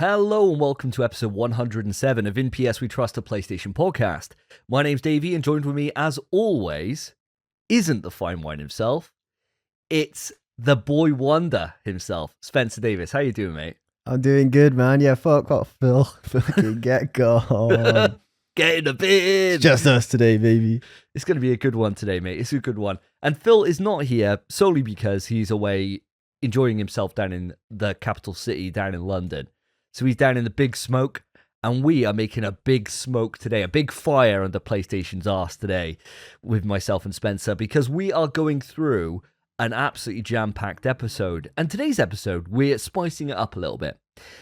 Hello and welcome to episode 107 of In PS We Trust, a PlayStation podcast. My name's Davey, and joined with me, as always, isn't the fine wine himself. It's the boy wonder himself, Spencer Davis. How you doing, mate? I'm doing good, man. Yeah, fuck off, Phil. Fucking get gone. Get in the bin. It's just us today, baby. It's going to be a good one today, mate. It's a good one. And Phil is not here solely because he's away enjoying himself down in the capital city, down in London. So he's down in the big smoke, and we are making a big smoke today, a big fire under PlayStation's arse today with myself and Spencer, because we are going through an absolutely jam-packed episode. And today's episode, we're spicing it up a little bit.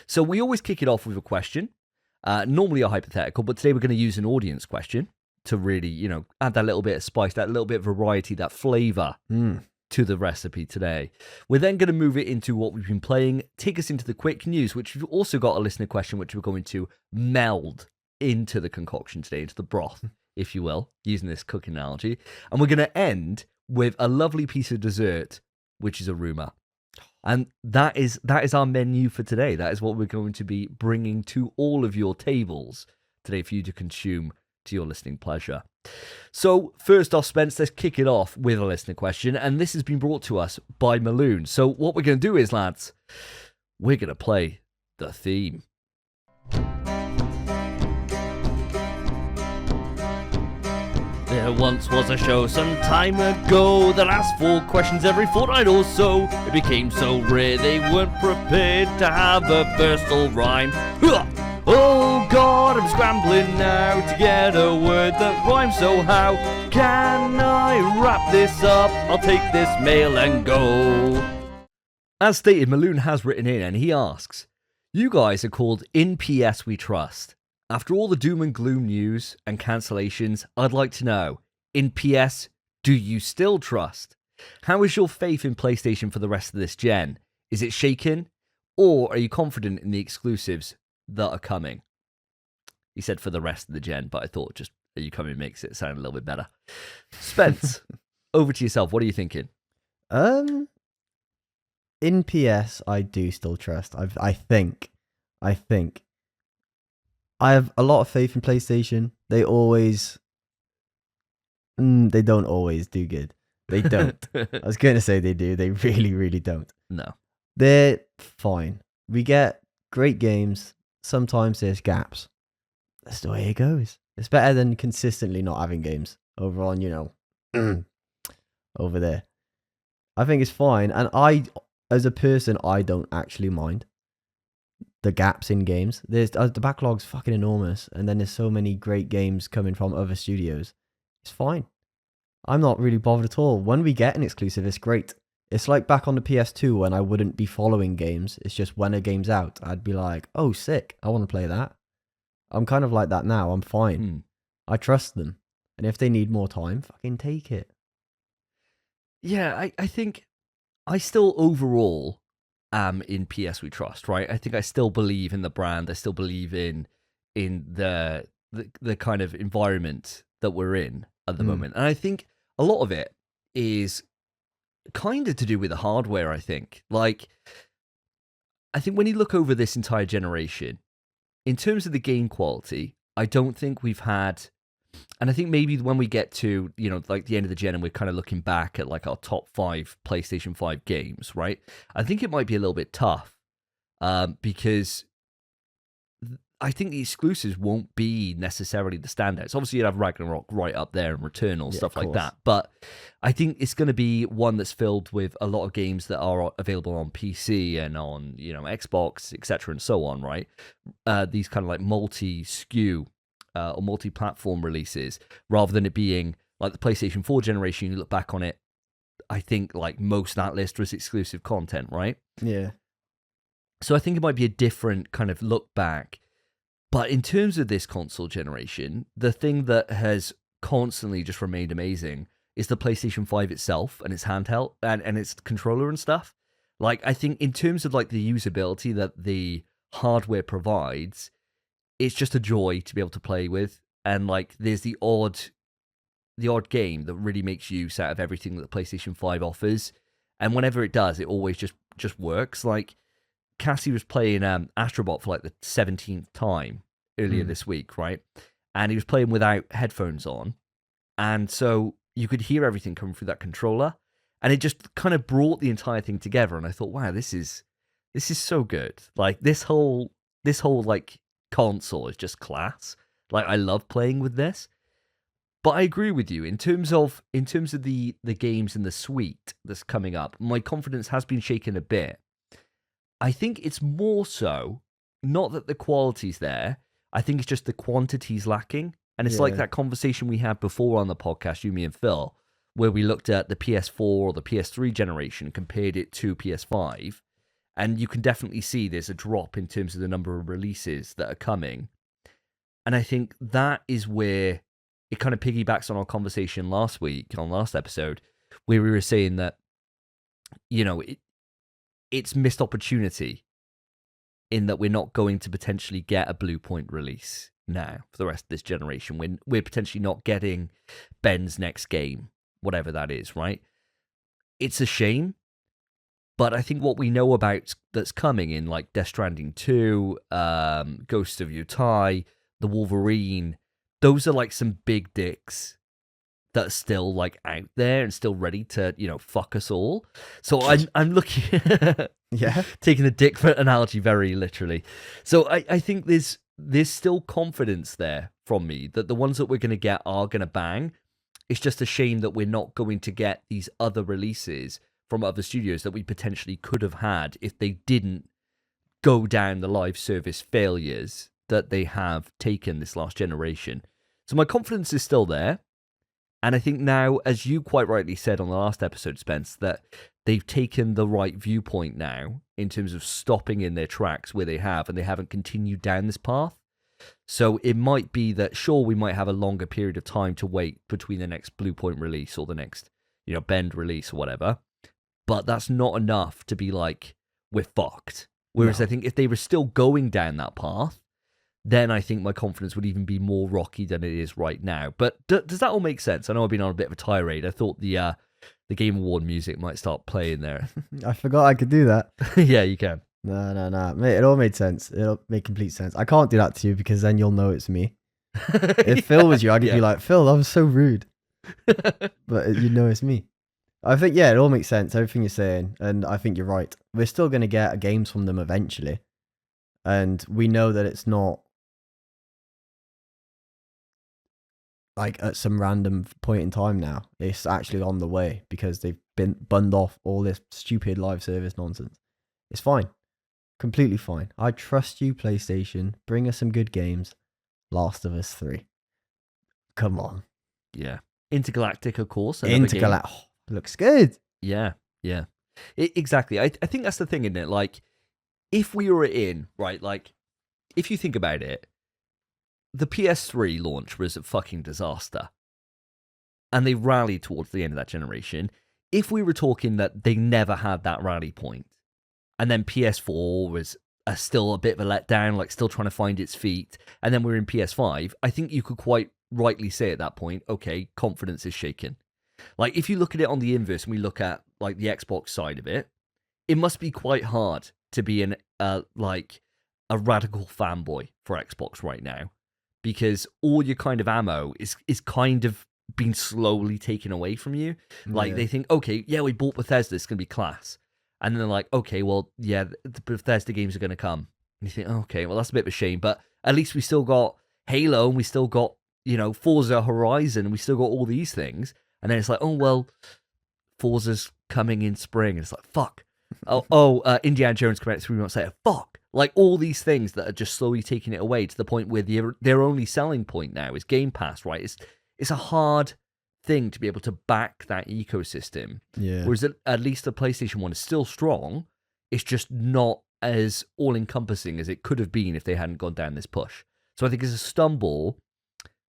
So we always kick it off with a question, normally a hypothetical, but today we're going to use an audience question to really, add that little bit of spice, that little bit of variety, that flavor to the recipe today. We're then going to move it into what we've been playing, take us into the quick news, which we've also got a listener question, which we're going to meld into the concoction today, into the broth, if you will, using this cooking analogy. And we're going to end with a lovely piece of dessert, which is a Rumour. And that is our menu for today. That is what we're going to be bringing to all of your tables today for you to consume to your listening pleasure. So first off, Spence, let's kick it off with a listener question, and this has been brought to us by Maloon. So what we're going to do is, lads, we're going to play the theme. There once was a show some time ago that asked for questions every fortnight or so. It became so rare they weren't prepared to have a versatile rhyme. Oh God, I'm scrambling now to get a word that rhymes, so how can I wrap this up? I'll take this mail and go. As stated, Maloon has written in and he asks, you guys are called In PS We Trust. After all the doom and gloom news and cancellations, I'd like to know, in PS, do you still trust? How is your faith in PlayStation for the rest of this gen? Is it shaken? Or are you confident in the exclusives that are coming? He said for the rest of the gen, but I thought just "are you coming" makes it sound a little bit better. Spence, over to yourself. What are you thinking? In PS, I do still trust. I think. I have a lot of faith in PlayStation. They always, they don't always do good. They don't. I was going to say they do. They really, really don't. No. They're fine. We get great games. Sometimes there's gaps. That's the way it goes. It's better than consistently not having games over on, over there. I think it's fine. And as a person, I don't actually mind the gaps in games. The backlog's fucking enormous. And then there's so many great games coming from other studios. It's fine. I'm not really bothered at all. When we get an exclusive, it's great. It's like back on the PS2 when I wouldn't be following games. It's just when a game's out, I'd be like, oh, sick. I want to play that. I'm kind of like that now. I'm fine. I trust them. And if they need more time, fucking take it. Yeah, I think I still overall am in PS We Trust, right? I think I still believe in the brand. I still believe in the kind of environment that we're in at the moment. And I think a lot of it is kind of to do with the hardware, I think. Like, I think when you look over this entire generation, in terms of the game quality, I don't think we've had, and I think maybe when we get to, like the end of the gen and we're kind of looking back at like our top 5 PlayStation 5 games, right? I think it might be a little bit tough because I think the exclusives won't be necessarily the standouts. Obviously, you'd have Ragnarok right up there and Returnal, stuff like that. But I think it's going to be one that's filled with a lot of games that are available on PC and on, Xbox, etc., and so on, right? These kind of like multi-SKU or multi-platform releases, rather than it being like the PlayStation 4 generation. You look back on it, I think like most of that list was exclusive content, right? Yeah. So I think it might be a different kind of look back. But in terms of this console generation, the thing that has constantly just remained amazing is the PlayStation 5 itself and its handheld and its controller and stuff. Like, I think in terms of like the usability that the hardware provides, it's just a joy to be able to play with. And like, there's the odd game that really makes use out of everything that the PlayStation 5 offers. And whenever it does, it always just works. Like, Cassie was playing Astrobot for like the 17th time earlier this week, right? And he was playing without headphones on. And so you could hear everything coming through that controller. And it just kind of brought the entire thing together. And I thought, wow, this is so good. Like this whole like console is just class. Like I love playing with this. But I agree with you in terms of the games in the suite that's coming up. My confidence has been shaken a bit. I think it's more so not that the quality's there. I think it's just the quantity's lacking. And it's like that conversation we had before on the podcast, you, me, and Phil, where we looked at the PS4 or the PS3 generation, compared it to PS5. And you can definitely see there's a drop in terms of the number of releases that are coming. And I think that is where it kind of piggybacks on our conversation last week, on last episode, where we were saying that, you know, it's missed opportunity in that we're not going to potentially get a Blue Point release now for the rest of this generation. We're potentially not getting Ben's next game, whatever that is, right? It's a shame, but I think what we know about that's coming in, like Death Stranding 2, Ghost of Yotei, the Wolverine, those are like some big dicks that are still like out there and still ready to, you know, fuck us all. So I'm looking, taking the dick analogy very literally. So I think there's still confidence there from me that the ones that we're going to get are going to bang. It's just a shame that we're not going to get these other releases from other studios that we potentially could have had if they didn't go down the live service failures that they have taken this last generation. So my confidence is still there. And I think now, as you quite rightly said on the last episode, Spence, that they've taken the right viewpoint now in terms of stopping in their tracks where they have, and they haven't continued down this path. So it might be that, sure, we might have a longer period of time to wait between the next Blue Point release or the next, you know, Bend release or whatever. But that's not enough to be like, we're fucked. Whereas I think if they were still going down that path, then I think my confidence would even be more rocky than it is right now. But does that all make sense? I know I've been on a bit of a tirade. I thought the Game Award music might start playing there. I forgot I could do that. Yeah, you can. No. Mate, it all made sense. It'll make complete sense. I can't do that to you because then you'll know it's me. If Phil was you, I'd be like, Phil, that was so rude. But you know it's me. I think, it all makes sense, everything you're saying. And I think you're right. We're still going to get games from them eventually. And we know that it's not like at some random point in time now. It's actually on the way because they've been bunned off all this stupid live service nonsense. It's fine. Completely fine. I trust you, PlayStation. Bring us some good games. Last of Us 3. Come on. Yeah. Intergalactic, of course. Intergalactic. Oh, looks good. Yeah. Exactly. I think that's the thing, isn't it? Like, if we were in, right, like, if you think about it, the PS3 launch was a fucking disaster. And they rallied towards the end of that generation. If we were talking that they never had that rally point, and then PS4 was still a bit of a letdown, like still trying to find its feet, and then we're in PS5, I think you could quite rightly say at that point, okay, confidence is shaken. Like, if you look at it on the inverse, and we look at, like, the Xbox side of it, it must be quite hard to be a radical fanboy for Xbox right now, because all your kind of ammo is kind of being slowly taken away from you. Like, they think, okay, yeah, we bought Bethesda, it's going to be class. And then they're like, okay, well, yeah, the Bethesda games are going to come. And you think, okay, well, that's a bit of a shame, but at least we still got Halo, and we still got, you know, Forza Horizon, and we still got all these things. And then it's like, oh, well, Forza's coming in spring. And it's like, fuck. Indiana Jones coming out 3 months later. Fuck. Like, all these things that are just slowly taking it away to the point where their only selling point now is Game Pass, right? It's a hard thing to be able to back that ecosystem. Yeah. Whereas at least the PlayStation 1 is still strong. It's just not as all-encompassing as it could have been if they hadn't gone down this push. So I think it's a stumble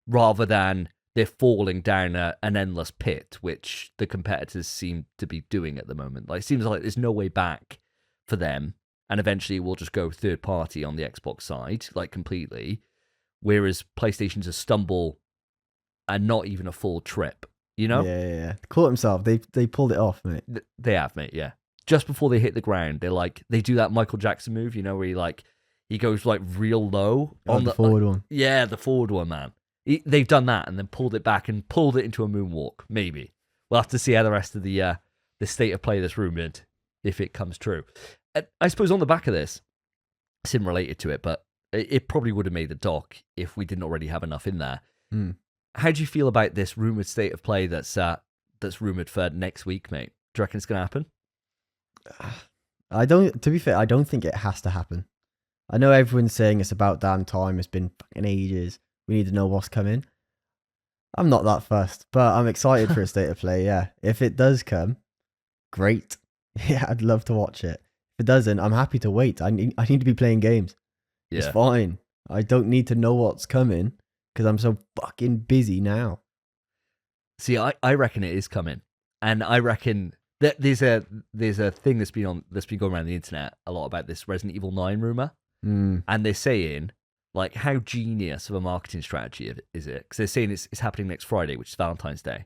rather than they're falling down an endless pit, which the competitors seem to be doing at the moment. Like, it seems like there's no way back for them, and eventually we'll just go third party on the Xbox side, like, completely. Whereas PlayStation's a stumble and not even a full trip, you know? Yeah. Caught themselves. They pulled it off, mate. They have, mate, yeah. just before they hit the ground, they do that Michael Jackson move, where he goes like real low on the forward one. Yeah, the forward one, man. They've done that and then pulled it back and pulled it into a moonwalk. Maybe we'll have to see how the rest of the state of play that's rumored, if it comes true. And I suppose on the back of this, it's related to it, but it probably would have made the doc if we didn't already have enough in there. How do you feel about this rumored state of play that's rumored for next week, mate? Do you reckon it's going to happen? To be fair, I don't think it has to happen. I know everyone's saying it's about damn time. It's been fucking ages. We need to know what's coming. I'm not that fussed, but I'm excited for a state of play, yeah. If it does come, great. Yeah, I'd love to watch it. If it doesn't, I'm happy to wait. I need to be playing games. Yeah. It's fine. I don't need to know what's coming because I'm so fucking busy now. See, I reckon it is coming. And I reckon that there's a thing that's been going around the internet a lot about this Resident Evil 9 rumor. And they're saying, like, how genius of a marketing strategy is it? Because they're saying it's happening next Friday, which is Valentine's Day.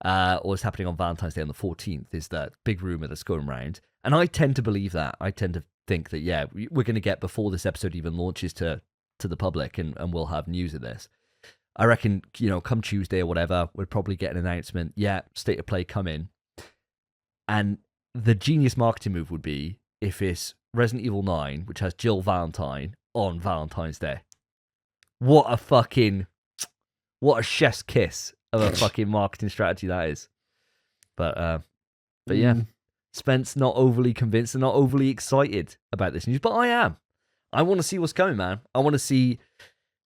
Or it's happening on Valentine's Day on the 14th, is the big rumor that's going around. And I tend to believe that. I tend to think that, yeah, we're going to get, before this episode even launches to the public, and we'll have news of this. I reckon, come Tuesday or whatever, we'll probably get an announcement. Yeah, state of play coming. And the genius marketing move would be if it's Resident Evil 9, which has Jill Valentine on Valentine's Day. What a chef's kiss of a fucking marketing strategy that is. But yeah, Spence not overly convinced and not overly excited about this news, but I am. I want to see what's coming, man. I want to see,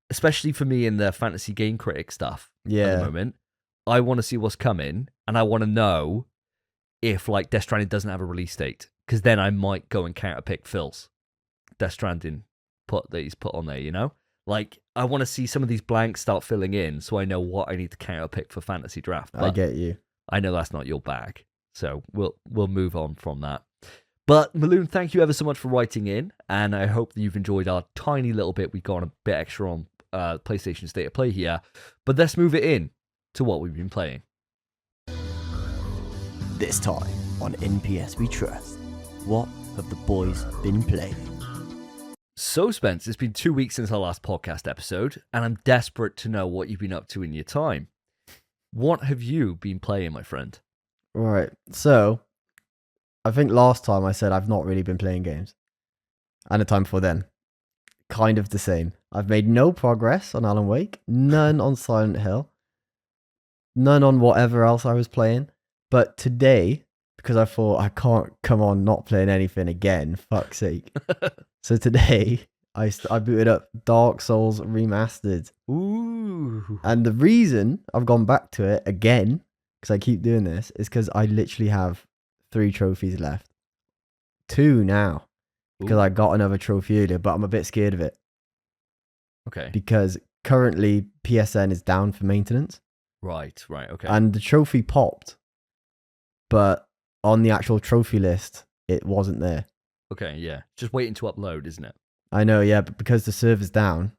especially for me in the fantasy game critic stuff at the moment, I want to see what's coming, and I want to know if like Death Stranding doesn't have a release date, because then I might go and counterpick Phil's Death Stranding that he's put on there, Like, I want to see some of these blanks start filling in so I know what I need to counterpick for fantasy draft. But I get you. I know that's not your bag, so we'll move on from that. But Maloon, thank you ever so much for writing in, and I hope that you've enjoyed our tiny little bit. We got a bit extra on PlayStation State of Play here, but let's move it in to what we've been playing. This time on NPS We Trust, what have the boys been playing? So, Spence, it's been 2 weeks since our last podcast episode, and I'm desperate to know what you've been up to in your time. What have you been playing, my friend? All right, so I think last time I said I've not really been playing games, and the time before then, kind of the same. I've made no progress on Alan Wake, none on Silent Hill, none on whatever else I was playing. But today, because I thought I can't come on not playing anything again, fuck's sake. So today, I booted up Dark Souls Remastered. Ooh. And the reason I've gone back to it again, because I keep doing this, is because I literally have 3 trophies left. 2 now. Because I got another trophy earlier, but I'm a bit scared of it. Okay. Because currently PSN is down for maintenance. Right, okay. And the trophy popped, but on the actual trophy list, it wasn't there. Okay, yeah. Just waiting to upload, isn't it? I know, yeah, but because the server's down,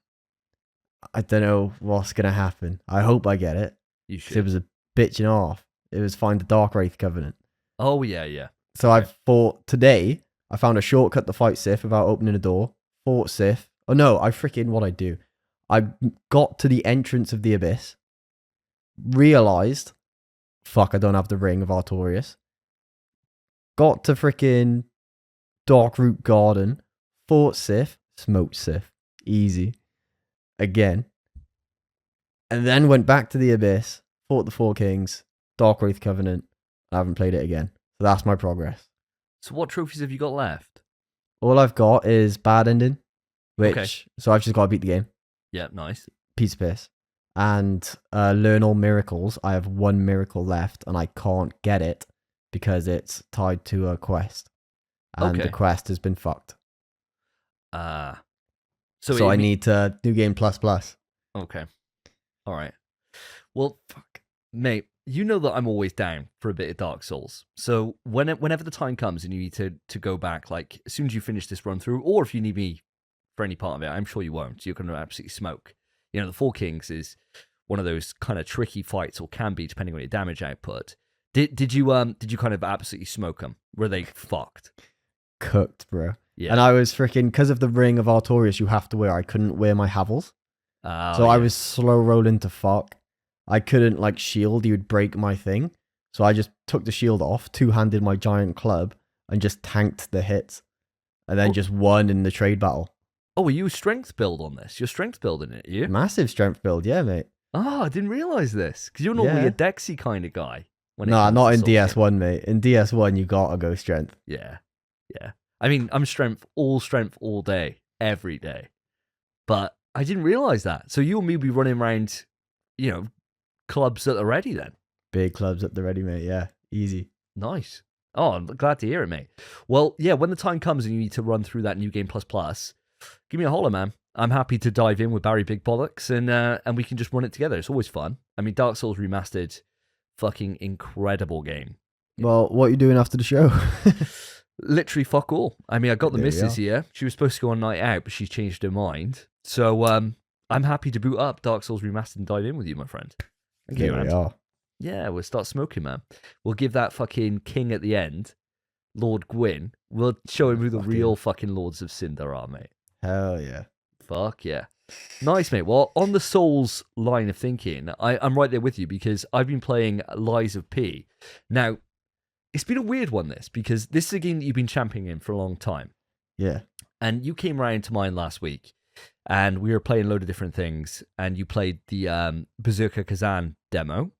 I don't know what's going to happen. I hope I get it. You should. It was a bitching off. It was find the Dark Wraith Covenant. Oh, yeah. So okay. I thought today, I found a shortcut to fight Sif without opening a door. Fought Sif. Oh no, what I do. I got to the entrance of the Abyss. Realized, fuck, I don't have the Ring of Artorias. Got to freaking Darkroot Garden. Fought Sif. Smoked Sif. Easy. Again. And then went back to the Abyss. Fought the Four Kings. Dark Wraith Covenant. I haven't played it again. So that's my progress. So what trophies have you got left? All I've got is Bad Ending. So I've just got to beat the game. Yeah, nice. Piece of piss. And Learn All Miracles. I have 1 miracle left and I can't get it because it's tied to a quest. And the quest has been fucked. So I need to New Game Plus Plus. Okay. All right. Well, fuck. Mate, you know that I'm always down for a bit of Dark Souls. So whenever the time comes and you need to go back, like as soon as you finish this run through, or if you need me for any part of it, I'm sure you won't. You're going to absolutely smoke. The Four Kings is one of those kind of tricky fights, or can be, depending on your damage output. Did you kind of absolutely smoke them? Were they fucked? Cooked, bro. Yeah. And I was freaking, because of the ring of Artorias you have to wear, I couldn't wear my Havels. Oh, So I was slow rolling to fuck. I couldn't like shield, you would break my thing. So I just took the shield off, two-handed my giant club, and just tanked the hits. And then just won in the trade battle. Oh, were you a strength build on this? You're strength building it, you? Massive strength build, yeah, mate. Oh, I didn't realize this. Because you're normally Yeah. a Dexy kind of guy. Nah, not in DS1, mate. In DS1, you gotta go strength. Yeah. Yeah. I mean, I'm strength all day, every day. But I didn't realize that. So you and me be running around, clubs at the ready then. Big clubs at the ready, mate. Yeah, easy. Nice. Oh, I'm glad to hear it, mate. Well, yeah, when the time comes and you need to run through that New Game Plus, give me a holler, man. I'm happy to dive in with Barry Big Bollocks and we can just run it together. It's always fun. I mean, Dark Souls Remastered, fucking incredible game. Well, what are you doing after the show? Literally fuck all. I mean, I got the There we missus are. here. She was supposed to go on night out, but she's changed her mind. So I'm happy to boot up Dark Souls Remastered and dive in with you, my friend. Thank you, There we man. are. Yeah, we'll start smoking, man. We'll give that fucking king at the end, Lord Gwyn. We'll show him who the Fuck real yeah. fucking Lords of Cinder are, mate. Hell yeah. Fuck yeah. Nice, mate. Well, on the Souls line of thinking, I'm right there with you because I've been playing Lies of P. Now, it's been a weird one, this, because this is a game that you've been championing in for a long time. Yeah. And you came around to mine last week, and we were playing a load of different things, and you played the Berserker Kazan demo.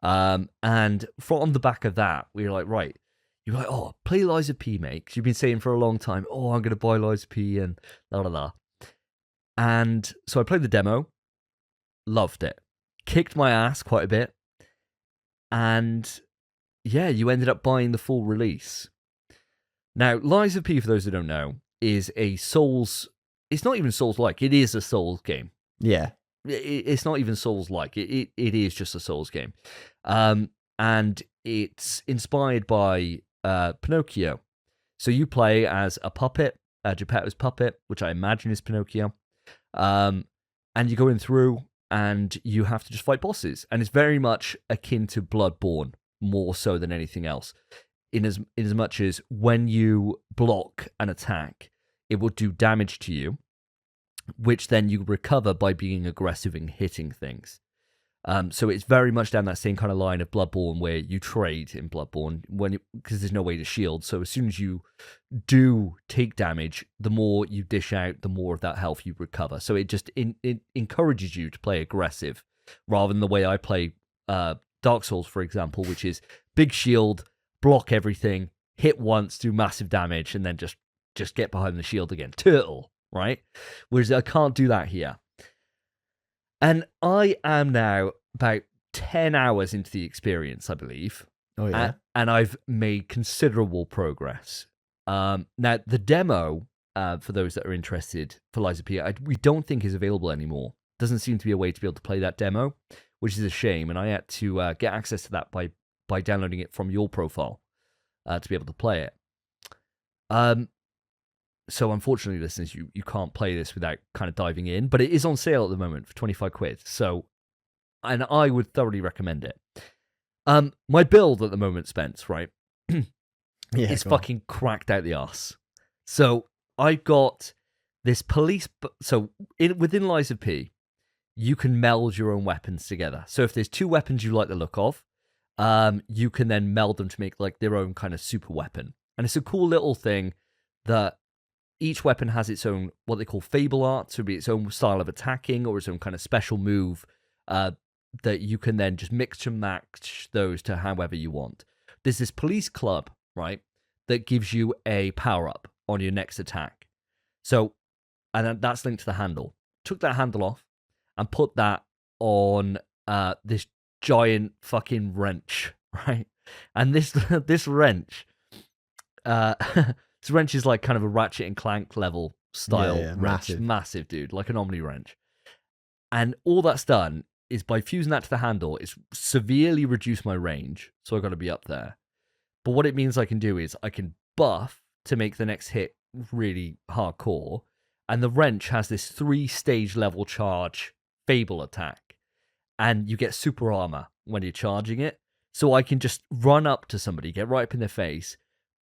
And from the back of that, we were like, right, you're like, oh, play Lies of P, mate, because you've been saying for a long time, oh, I'm going to buy Lies of P, and la la la. And so I played the demo, loved it, kicked my ass quite a bit, and yeah, you ended up buying the full release. Now, Lies of P, for those who don't know, is a Souls. It's not even Souls-like. It is a Souls game. Yeah. It's not even Souls-like. It is just a Souls game. And it's inspired by Pinocchio. So you play as a puppet, Geppetto's puppet, which I imagine is Pinocchio. And you're going through and you have to just fight bosses. And it's very much akin to Bloodborne, more so than anything else. In as much as when you block an attack, it will do damage to you, which then you recover by being aggressive and hitting things. So it's very much down that same kind of line of Bloodborne, where you trade in Bloodborne because there's no way to shield. So as soon as you do take damage, the more you dish out, the more of that health you recover. So it just it encourages you to play aggressive, rather than the way I play Dark Souls, for example, which is big shield, block everything, hit once, do massive damage, and then just get behind the shield again. Turtle, right? Whereas I can't do that here. And I am now about 10 hours into the experience, I believe. Oh, yeah. And I've made considerable progress. Now, the demo, for those that are interested, for Lies of P, we don't think is available anymore. Doesn't seem to be a way to be able to play that demo, which is a shame. And I had to get access to that by downloading it from your profile to be able to play it. So unfortunately, listeners, you can't play this without kind of diving in, but it is on sale at the moment for 25 quid. So, and I would thoroughly recommend it. My build at the moment, Spence, right? Yeah, it's go on. fucking cracked out the arse. So I've got this police. So within Lies of P, you can meld your own weapons together. So if there's two weapons you like the look of, you can then meld them to make like their own kind of super weapon. And it's a cool little thing that each weapon has its own, what they call fable art, so be its own style of attacking or its own kind of special move that you can then just mix and match those to however you want. There's this police club, right, that gives you a power-up on your next attack. So, and that's linked to the handle. Took that handle off and put that on this giant fucking wrench, right? And this wrench... This wrench is like kind of a Ratchet and Clank level style wrench. Massive, dude, like an Omni wrench. And all that's done is by fusing that to the handle, it's severely reduced my range, so I've got to be up there. But what it means I can do is I can buff to make the next hit really hardcore, and the wrench has this 3-stage level charge Fable attack, and you get super armor when you're charging it. So I can just run up to somebody, get right up in their face,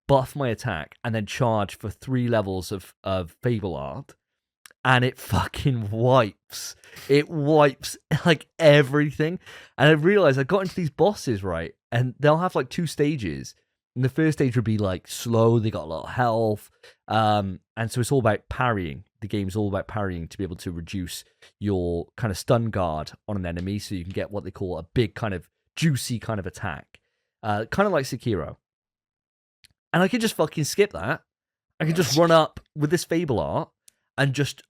buff my attack, and then charge for 3 levels of Fable Art. And it fucking wipes. It wipes like everything. And I realized I got into these bosses, right? And they'll have like 2 stages. And the first stage would be like slow, they got a lot of health. And so it's all about parrying. The game's all about parrying to be able to reduce your kind of stun guard on an enemy so you can get what they call a big kind of juicy kind of attack. Kind of like Sekiro. And I could just fucking skip that. I could just run up with this Fable Art and just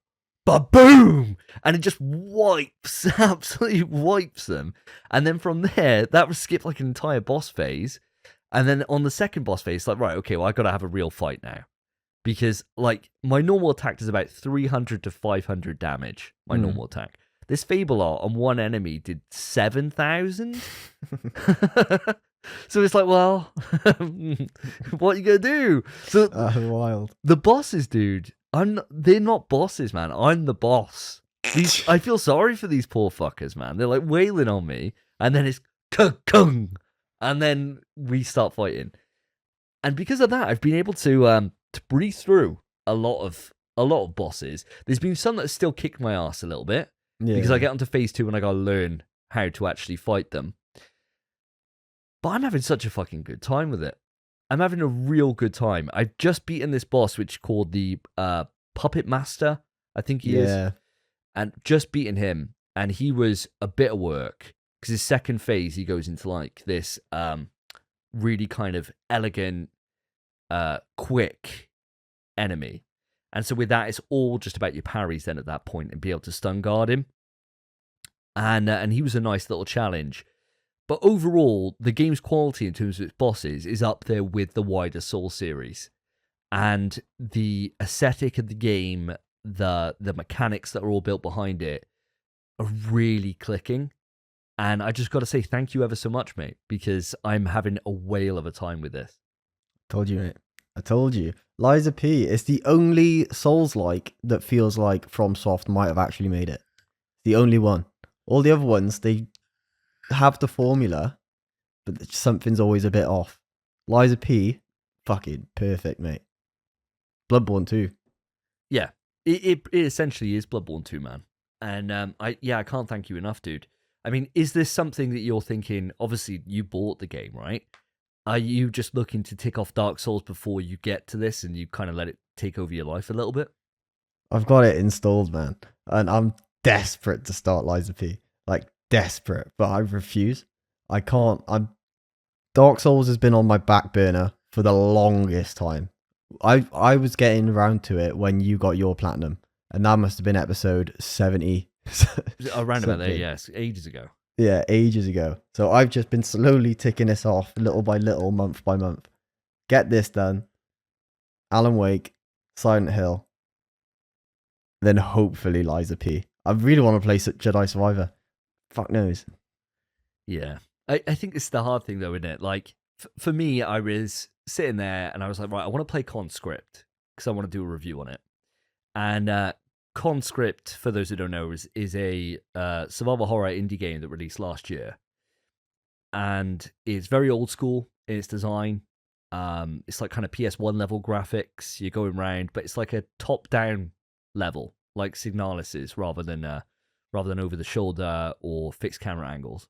ba-boom! And it just wipes, absolutely wipes them. And then from there, that would skip like an entire boss phase. And then on the second boss phase, like, right, okay, well, I got to have a real fight now. Because, like, my normal attack is about 300 to 500 damage, my normal attack. This Fable Art on one enemy did 7,000. So it's like, well, what are you going to do? So wild. The bosses, dude, they're not bosses, man. I'm the boss. I feel sorry for these poor fuckers, man. They're like wailing on me, and then it's kung, and then we start fighting. And because of that, I've been able to breathe through a lot of bosses. There's been some that have still kicked my ass a little bit because I get onto phase 2 and I gotta learn how to actually fight them. But I'm having such a fucking good time with it. I'm having a real good time. I've just beaten this boss, which is called the Puppet Master, I think he is. And just beaten him. And he was a bit of work. Because his second phase, he goes into like this really kind of elegant, quick enemy. And so with that, it's all just about your parries then at that point and be able to stun guard him. And he was a nice little challenge. But overall, the game's quality in terms of its bosses is up there with the wider Soul series. And the aesthetic of the game, the mechanics that are all built behind it are really clicking. And I just got to say thank you ever so much, mate, because I'm having a whale of a time with this. Told you, mate. I told you. Liza P is the only Souls-like that feels like FromSoft might have actually made it. The only one. All the other ones, they have the formula, but something's always a bit off. Liza P, fucking perfect, mate. Bloodborne 2. Yeah, it essentially is Bloodborne 2, man. And I can't thank you enough, dude. I mean, is this something that you're thinking? Obviously, you bought the game, right? Are you just looking to tick off Dark Souls before you get to this and you kind of let it take over your life a little bit? I've got it installed, man. And I'm desperate to start Liza P. Like, desperate. But I refuse. I can't. Dark Souls has been on my back burner for the longest time. I was getting around to it when you got your platinum. And that must have been episode 70. Around about there, yes. Ages ago. Yeah, ages ago. So I've just been slowly ticking this off little by little, month by month. Get this done. Alan Wake, Silent Hill. Then hopefully Liza P. I really want to play Jedi Survivor. Fuck knows. Yeah. I think it's the hard thing though, isn't it? Like, for me, I was sitting there and I was like, right, I want to play Conscript because I want to do a review on it. And Conscript, for those who don't know, is a survival horror indie game that released last year. And it's very old school in its design. It's like kind of PS1 level graphics. You're going around, but it's like a top-down level, like Signalis is, rather than over the shoulder or fixed camera angles.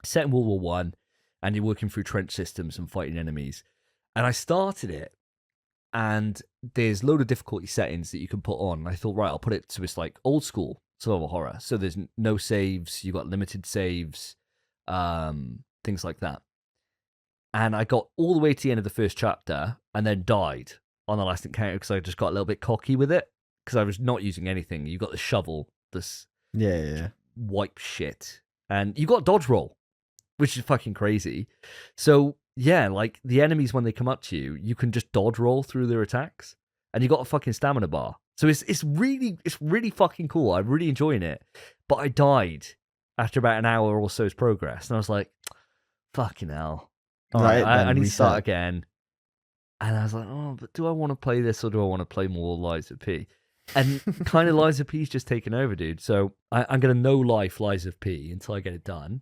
Set in World War One, and you're working through trench systems and fighting enemies. And I started it, and there's a load of difficulty settings that you can put on. I thought, right, I'll put it to this like old school survival horror. So there's no saves, you've got limited saves, things like that. And I got all the way to the end of the first chapter and then died on the last encounter because I just got a little bit cocky with it because I was not using anything. You got the shovel, this wipe shit, and you got dodge roll, which is fucking crazy. So yeah, like the enemies when they come up to you, you can just dodge roll through their attacks, and you got a fucking stamina bar. So it's really fucking cool. I'm really enjoying it. But I died after about an hour or so's progress, and I was like, fucking hell. All right, I need to start again. And I was like, oh, but do I want to play this or do I want to play more Liza P? And kind of Liza P's just taken over, dude. So I'm going to no-life Liza P until I get it done.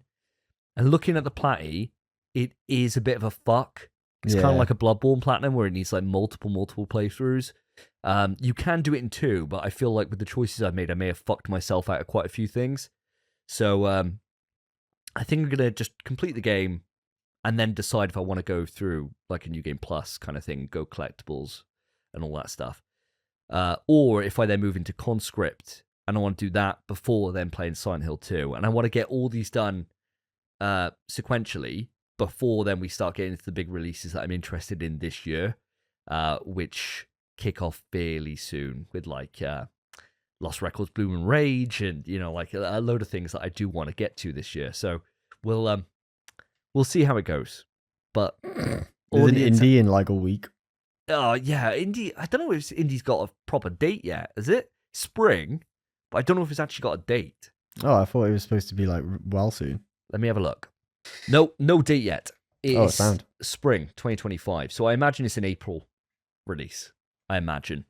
And looking at the platy, it is a bit of a fuck. It's kind of like a Bloodborne Platinum where it needs like multiple playthroughs. You can do it in 2, but I feel like with the choices I've made, I may have fucked myself out of quite a few things. So I think I'm gonna just complete the game and then decide if I want to go through like a New Game Plus kind of thing, go collectibles and all that stuff. Or if I then move into Conscript and I want to do that before then playing Silent Hill 2. And I want to get all these done sequentially before then we start getting into the big releases that I'm interested in this year, which kick off fairly soon with like Lost Records, Bloom and Rage, and like a load of things that I do want to get to this year. So we'll see how it goes. But all the indie in like a week. Oh yeah, indie. I don't know if indie's got a proper date yet. Is it spring? But I don't know if it's actually got a date. Oh, I thought it was supposed to be like well soon. Let me have a look. No date yet. It's sound. Spring 2025. So I imagine it's an April release. I imagine,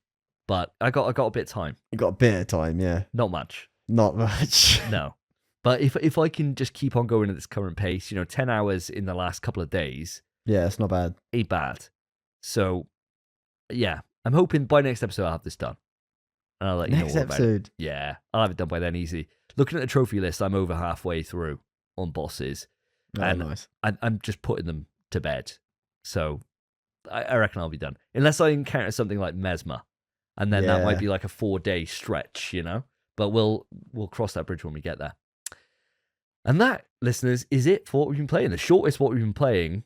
but I got a bit of time. You got a bit of time, yeah. Not much. Not much. No, but if I can just keep on going at this current pace, 10 hours in the last couple of days. Yeah, it's not bad. Ain't bad. So, yeah, I'm hoping by next episode I'll have this done. And I'll let you know all about it. Yeah, I'll have it done by then easy. Looking at the trophy list, I'm over halfway through on bosses. Oh, and nice. I'm just putting them to bed. So I reckon I'll be done. Unless I encounter something like Mesmer. And then that might be like a 4-day stretch, But we'll cross that bridge when we get there. And that, listeners, is it for what we've been playing. The shortest what we've been playing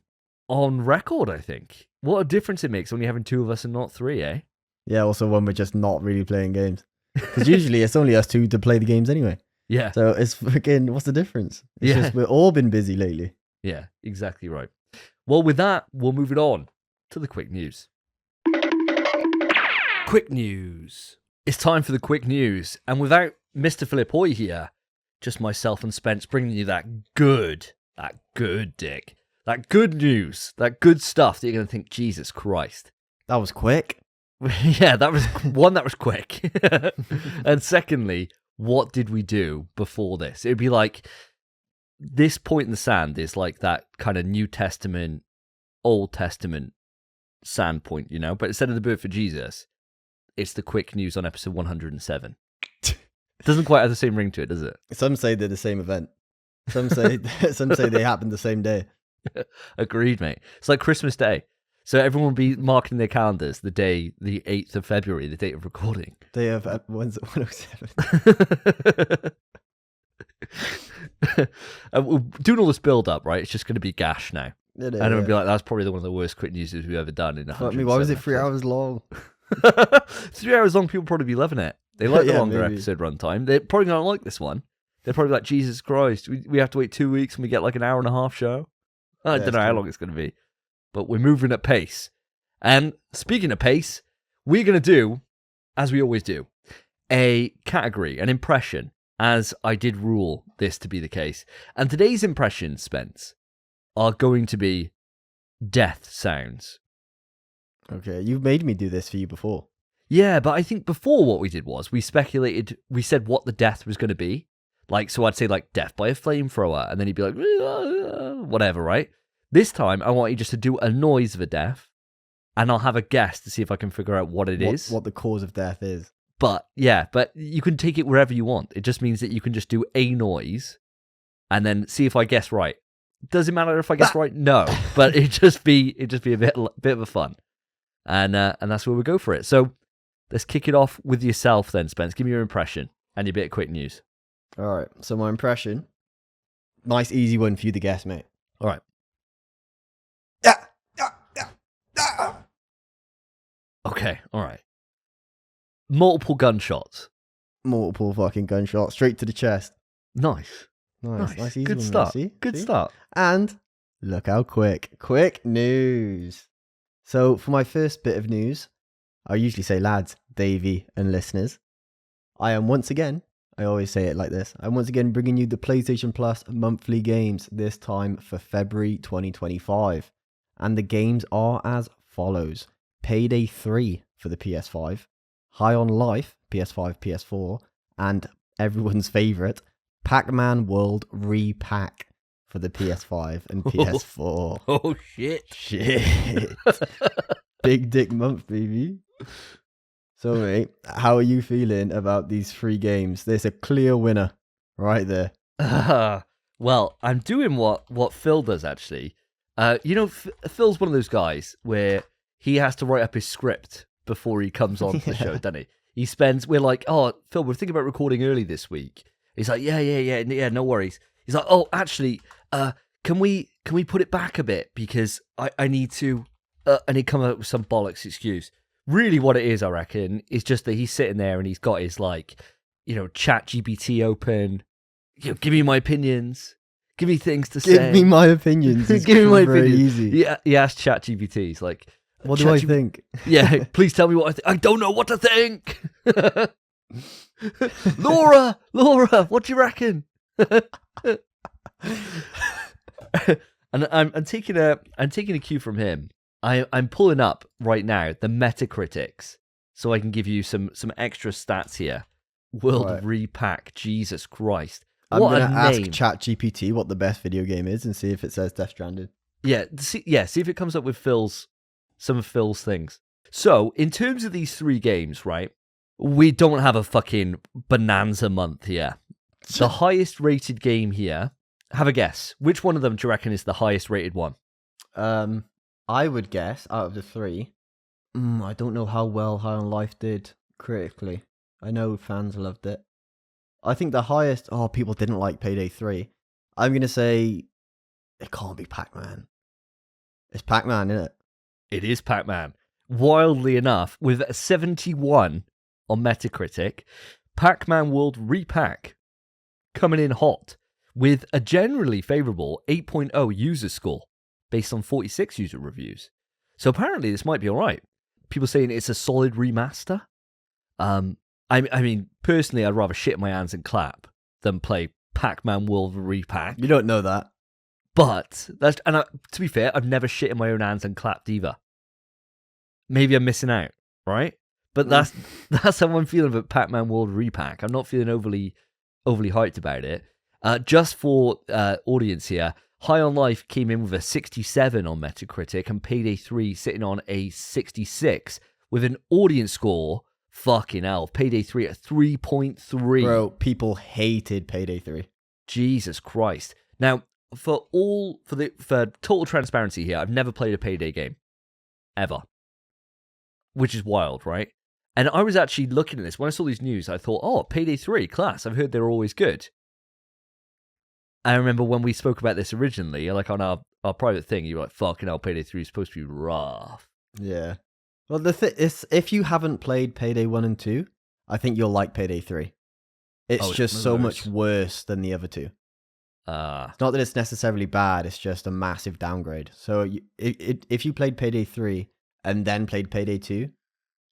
on record, I think. What a difference it makes when you're having 2 of us and not 3, eh? Yeah, also when we're just not really playing games. Because usually it's only us 2 to play the games anyway. Yeah. So it's freaking, what's the difference? It's just we've all been busy lately. Yeah, exactly right. Well, with that, we'll move it on to the quick news. Quick news. It's time for the quick news. And without Mr. Philip Hoy here, just myself and Spence bringing you that good dick. That good news. That good stuff that you're going to think, Jesus Christ. That was quick. Yeah, that was one that was quick. And secondly, what did we do before this? It'd be like, this point in the sand is like that kind of New Testament, Old Testament sand point, But instead of the birth for Jesus, it's the quick news on episode 107. It doesn't quite have the same ring to it, does it? Some say they're the same event. Some say they happened the same day. Agreed, mate. It's like Christmas Day. So everyone will be marking their calendars the day, the 8th of February, the date of recording. Day of 107. We're doing all this build up, right? It's just going to be gash now. And it'll be like, that's probably one of the worst quick news we've ever done. Why was it 3 hours long? 3 hours long, people probably be loving it. They like the longer maybe. episode runtime. They're probably going to like this one. They're probably like, Jesus Christ, we have to wait 2 weeks and we get like an hour and a half show. I don't know how long it's going to be. But we're moving at pace. And speaking of pace, we're going to do, as we always do, a category, an impression, as I did rule this to be the case. And today's impressions, Spence, are going to be death sounds. Okay, you've made me do this for you before. Yeah, but I think before what we did was we speculated, we said what the death was going to be. Like, so I'd say like death by a flamethrower, and then he'd be like, whatever, right? This time, I want you just to do a noise of a death, and I'll have a guess to see if I can figure out what it is. What the cause of death is. But, yeah, but you can take it wherever you want. It just means that you can just do a noise, and then see if I guess right. Does it matter if I guess right? No. But it'd just be a bit of a fun. And that's where we go for it. So, let's kick it off with yourself then, Spence. Give me your impression, and your bit of quick news. All right, so my impression, nice easy one for you to guess, mate. All right. Okay, all right. Multiple gunshots. Multiple fucking gunshots straight to the chest. Nice. Nice easy Good one, start. mate. See? Good See? start. And look how quick. Quick news. So for my first bit of news, I usually say lads, Davey and listeners, I am once again, I always say it like this, I'm once again bringing you the PlayStation Plus monthly games, this time for February 2025. And the games are as follows. Payday 3 for the PS5, High on Life, PS5, PS4, and everyone's favourite, Pac-Man World Repack for the PS5 and PS4. Oh, shit. Shit. Big dick month, baby. So, mate, how are you feeling about these 3 games? There's a clear winner right there. Well, I'm doing what Phil does, actually. Phil's one of those guys where he has to write up his script before he comes on the show, doesn't he? We're like, oh, Phil, we're thinking about recording early this week. He's like, yeah, no worries. He's like, oh, actually, can we put it back a bit because I need to, and he'd come up with some bollocks excuse. Really what it is, I reckon, is just that he's sitting there and he's got his chat GPT open. Give me my opinions. Give me things to say. Give me my opinions. Give me my very opinions. easy. Yeah, he asked ChatGPT. He's like, what do I think? Yeah, please tell me what I think. I don't know what to think. Laura, what do you reckon? And I'm taking a cue from him. I'm pulling up right now the Metacritics so I can give you some extra stats here. World Repack, Jesus Christ. I'm What going to a ask name. ChatGPT what the best video game is and see if it says Death Stranded. Yeah, see if it comes up with some of Phil's things. So, in terms of these 3 games, right, we don't have a fucking bonanza month here. The highest rated game here, have a guess. Which one of them do you reckon is the highest rated one? I would guess, out of the 3, I don't know how well High on Life did critically. I know fans loved it. I think the highest... Oh, people didn't like Payday 3. I'm going to say it can't be Pac-Man. It's Pac-Man, isn't it? It is Pac-Man. Wildly enough, with a 71 on Metacritic, Pac-Man World Repack coming in hot with a generally favourable 8.0 user score based on 46 user reviews. So apparently this might be all right. People saying it's a solid remaster. I mean, personally, I'd rather shit my hands and clap than play Pac-Man World Repack. You don't know that. But to be fair, I've never shit in my own hands and clapped either. Maybe I'm missing out, right? But that's how I'm feeling about Pac-Man World Repack. I'm not feeling overly hyped about it. Just for audience here, High on Life came in with a 67 on Metacritic, and Payday 3 sitting on a 66 with an audience score. Fucking hell, Payday 3 at 3.3. Bro, people hated Payday 3. Jesus Christ. Now, for total transparency here, I've never played a Payday game. Ever. Which is wild, right? And I was actually looking at this. When I saw these news, I thought, oh, Payday 3, class. I've heard they're always good. I remember when we spoke about this originally, like on our private thing, you were like, fucking hell, Payday 3 is supposed to be rough. Yeah. Well, the thing is, if you haven't played Payday 1 and 2, I think you'll like Payday 3. It's just so much worse than the other 2. It's not that it's necessarily bad, it's just a massive downgrade. So if you played Payday 3 and then played Payday 2,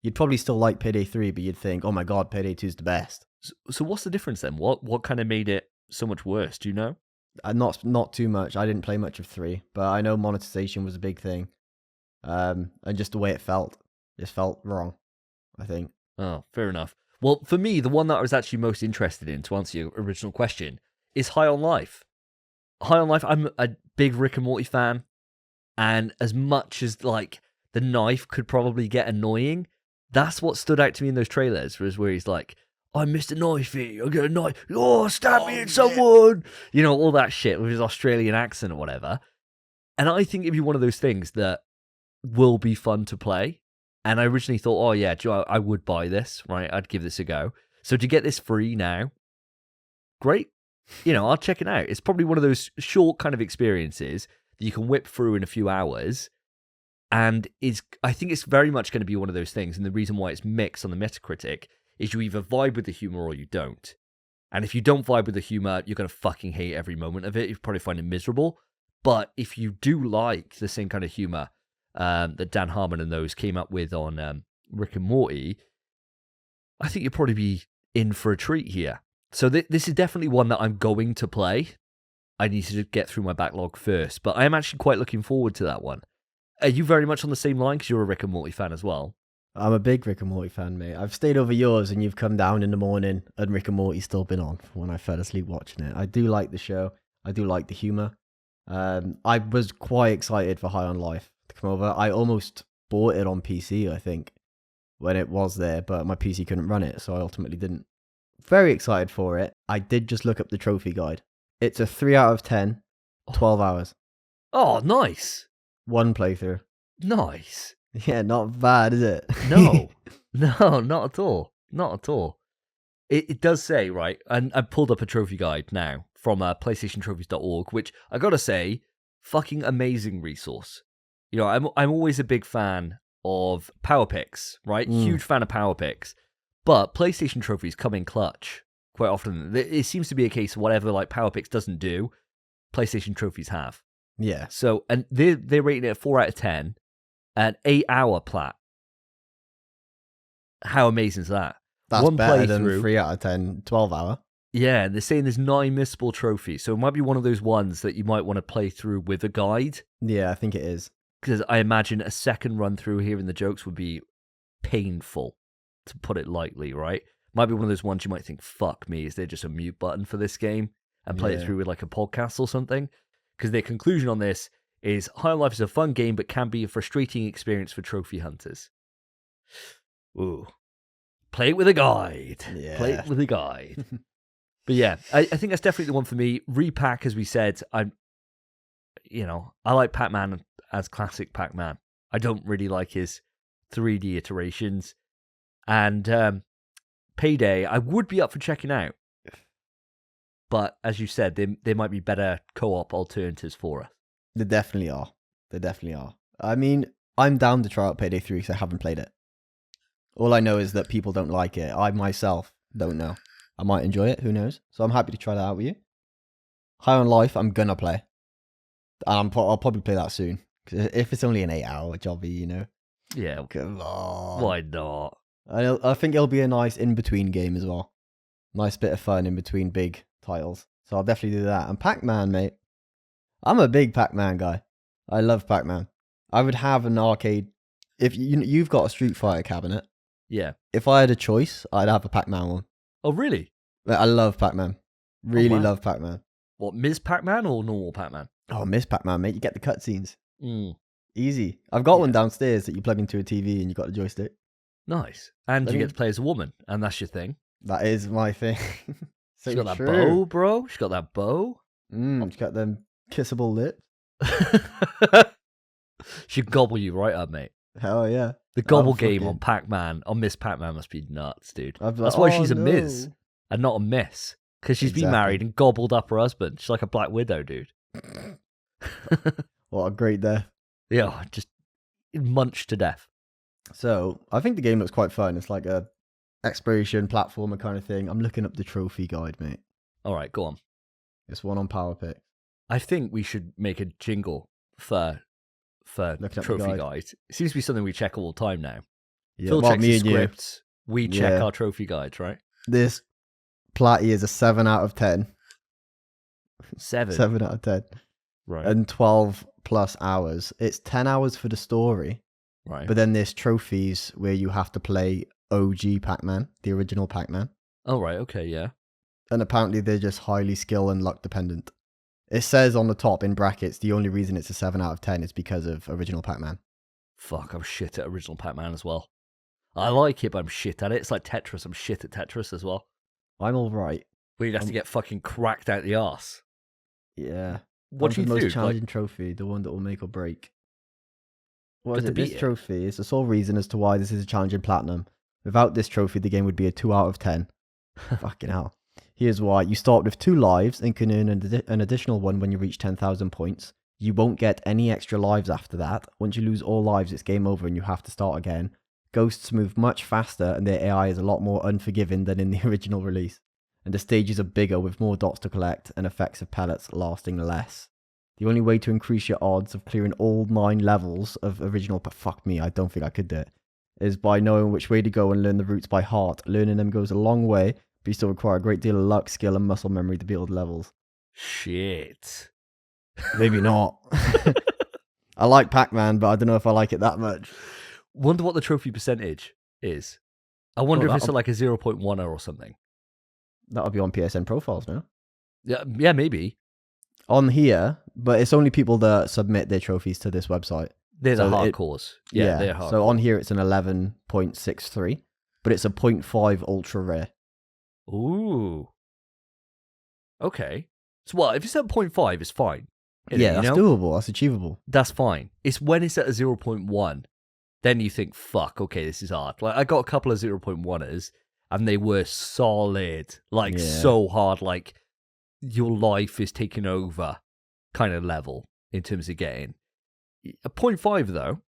you'd probably still like Payday 3, but you'd think, oh my god, Payday 2 is the best. So what's the difference then? What kind of made it so much worse? Do you know? Not too much. I didn't play much of 3, but I know monetization was a big thing. And just the way it felt. Just felt wrong, I think. Oh, fair enough. Well, for me, the one that I was actually most interested in, to answer your original question, is High on Life. High on Life, I'm a big Rick and Morty fan, and as much as, like, the knife could probably get annoying, that's what stood out to me in those trailers, was where he's like, I'm Mr. Knifey, I get a knife, stab me in someone! You know, all that shit with his Australian accent or whatever. And I think it'd be one of those things that will be fun to play. And I originally thought, oh yeah, I would buy this, right? I'd give this a go. So to get this free now, great. You know, I'll check it out. It's probably one of those short kind of experiences that you can whip through in a few hours. And I think it's very much going to be one of those things. And the reason why it's mixed on the Metacritic is you either vibe with the humor or you don't. And if you don't vibe with the humor, you're going to fucking hate every moment of it. You'll probably find it miserable. But if you do like the same kind of humor that Dan Harmon and those came up with on Rick and Morty, I think you'll probably be in for a treat here. So this is definitely one that I'm going to play. I need to get through my backlog first, but I am actually quite looking forward to that one. Are you very much on the same line because you're a Rick and Morty fan as well? I'm a big Rick and Morty fan, mate. I've stayed over yours and you've come down in the morning and Rick and Morty's still been on when I fell asleep watching it. I do like the show. I do like the humor. I was quite excited for High on Life to come over. I almost bought it on PC, I think, when it was there, but my PC couldn't run it, so I ultimately didn't. Very excited for it. I did just look up the trophy guide. It's a 3 out of 10, 12 hours. Oh, nice. One playthrough. Nice. Yeah, not bad, is it? No, no, not at all. Not at all. It does say, right, and I pulled up a trophy guide now from PlayStationTrophies.org, which I gotta say, fucking amazing resource. You know, I'm always a big fan of power picks, right? Huge fan of power picks. But PlayStation trophies come in clutch quite often. It seems to be a case of whatever like power picks doesn't do, PlayStation trophies have. Yeah. So, and they're rating it a 4 out of 10, an 8-hour plat. How amazing is that? That's One better than playthrough. 3 out of 10, 12 hour. Yeah, and they're saying there's 9 missable trophies. So it might be one of those ones that you might want to play through with a guide. Yeah, I think it is. Because I imagine a second run through hearing the jokes would be painful, to put it lightly, right? Might be one of those ones you might think, fuck me, is there just a mute button for this game? And play it through with like a podcast or something? Because their conclusion on this is High on Life is a fun game, but can be a frustrating experience for trophy hunters. Ooh. Play it with a guide. Yeah. Play it with a guide. But yeah, I think that's definitely the one for me. Repack, as we said, I like Pac-Man as classic Pac-Man. I don't really like his 3D iterations. And Payday, I would be up for checking out. But as you said, there might be better co-op alternatives for us. They definitely are. They definitely are. I mean, I'm down to try out Payday 3 because I haven't played it. All I know is that people don't like it. I myself don't know. I might enjoy it. Who knows? So I'm happy to try that out with you. High on Life, I'm going to play. And I'll probably play that soon. Cause if it's only an 8-hour jobby, you know. Yeah. Come on. Why not? I think it'll be a nice in-between game as well. Nice bit of fun in between big titles. So I'll definitely do that. And Pac-Man, mate. I'm a big Pac-Man guy. I love Pac-Man. I would have an arcade. If you've got a Street Fighter cabinet. Yeah. If I had a choice, I'd have a Pac-Man one. Oh, really? I love Pac-Man. Really wow. love Pac-Man. What, Ms. Pac-Man or normal Pac-Man? Oh, Miss Pac-Man, mate. You get the cutscenes. Mm. Easy. I've got one downstairs that you plug into a TV and you got the joystick. Nice. And you get to play as a woman, and that's your thing. That is my thing. So She's got that bow, bro. She's got that bow. She's got them kissable lips. She'd gobble you right up, mate. Hell yeah. The gobble game on Pac-Man, on Miss Pac-Man must be nuts, dude. That's why she's a Ms. And not a miss. Because she's been married and gobbled up her husband. She's like a Black Widow, dude. What a great death. Yeah, just munched to death. So, I think the game looks quite fun. It's like a exploration platformer kind of thing. I'm looking up the trophy guide, mate. All right, go on. It's one on Power Pick. I think we should make a jingle for trophy guides. It seems to be something we check all the time now. Yeah, Phil checks his scripts. We check our trophy guides, right? This Platty is a 7 out of 10. 7? 7 out of 10. Right. And 12 plus hours. It's 10 hours for the story. Right. But then there's trophies where you have to play OG Pac-Man, the original Pac-Man. Oh, right. Okay, yeah. And apparently they're just highly skill and luck dependent. It says on the top in brackets, the only reason it's a 7 out of 10 is because of original Pac-Man. Fuck, I'm shit at original Pac-Man as well. I like it, but I'm shit at it. It's like Tetris. I'm shit at Tetris as well. I'm all right. Where you'd have to get fucking cracked out the arse. Yeah. What do you do? The most challenging trophy, the one that will make or break. What is it? This trophy is the sole reason as to why this is a challenging platinum. Without this trophy, the game would be a 2 out of 10. Fucking hell. Here's why. You start with 2 lives and can earn an additional one when you reach 10,000 points. You won't get any extra lives after that. Once you lose all lives, it's game over and you have to start again. Ghosts move much faster and their AI is a lot more unforgiving than in the original release. And the stages are bigger with more dots to collect and effects of pellets lasting less. The only way to increase your odds of clearing all 9 levels of original, but fuck me, I don't think I could do it, is by knowing which way to go and learn the routes by heart. Learning them goes a long way, but you still require a great deal of luck, skill, and muscle memory to build levels. Shit. Maybe not. I like Pac-Man, but I don't know if I like it that much. Wonder what the trophy percentage is. I wonder if it's like a 0.1 or something. That'll be on PSN profiles now. Yeah, maybe. on here, but it's only people that submit their trophies to this website. They're the So hardcores. Yeah, they're hardcore. So on here it's an 11.63, but it's a 0.5 ultra rare. Ooh. Okay. So what, if it's at 0.5, it's fine. That's doable. That's achievable. That's fine. It's when it's at a 0.1, then you think, fuck, okay, this is hard. Like, I got a couple of 0.1ers, and they were solid. Like, so hard, like, your life is taking over kind of level in terms of getting. A 0.5, though,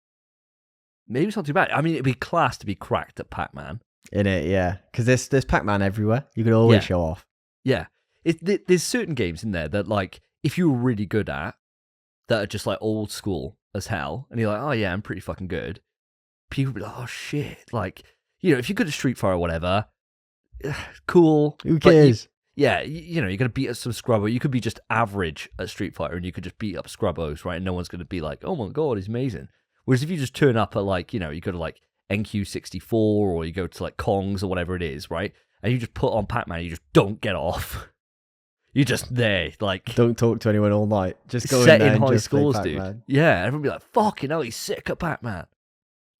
maybe it's not too bad. I mean, it'd be class to be cracked at Pac-Man. In it, yeah. Because there's Pac-Man everywhere. You could always show off. Yeah. There's certain games in there that, like, if you were really good at, that are just, like, old school as hell, and you're like, oh, yeah, I'm pretty fucking good, people would be like, oh, shit. Like, you know, if you're good at Street Fighter or whatever, cool. Who cares? You're going to beat up some scrubbo. You could be just average at Street Fighter, and you could just beat up scrubbos, right? And no one's going to be like, oh, my God, he's amazing. Whereas if you just turn up at, like, you know, you go to, like, NQ64, or you go to, like, Kongs or whatever it is, right? And you just put on Pac-Man, you just don't get off. You're just there, like... Don't talk to anyone all night. Just go set in there in and high just scores, play dude. Pac-Man. Yeah, everyone be like, fucking hell, he's sick at Pac-Man.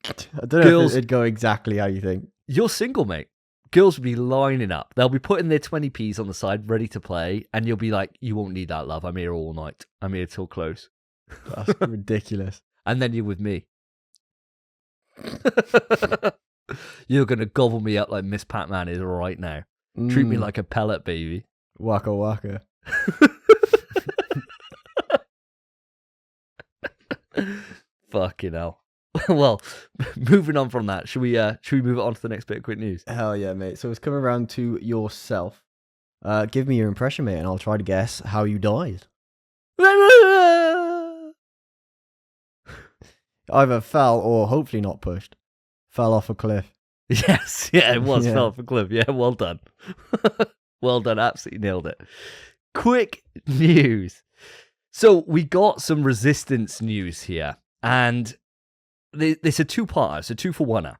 I don't know if it'd go exactly how you think. You're single, mate. Girls will be lining up. They'll be putting their 20p's on the side, ready to play, and you'll be like, you won't need that, love. I'm here all night. I'm here till close. That's ridiculous. And then you're with me. You're going to gobble me up like Miss Pac-Man is right now. Treat me like a pellet, baby. Waka waka. Fucking hell. Well, moving on from that, should we move it on to the next bit of quick news? Hell yeah, mate. So it's coming around to yourself. Give me your impression, mate, and I'll try to guess how you died. Either fell or hopefully not pushed. Fell off a cliff. Yes, yeah, it was fell off a cliff. Yeah, well done. Well done, absolutely nailed it. Quick news. So we got some Resistance news here, and there's a two-parter, it's a two-for-oneer.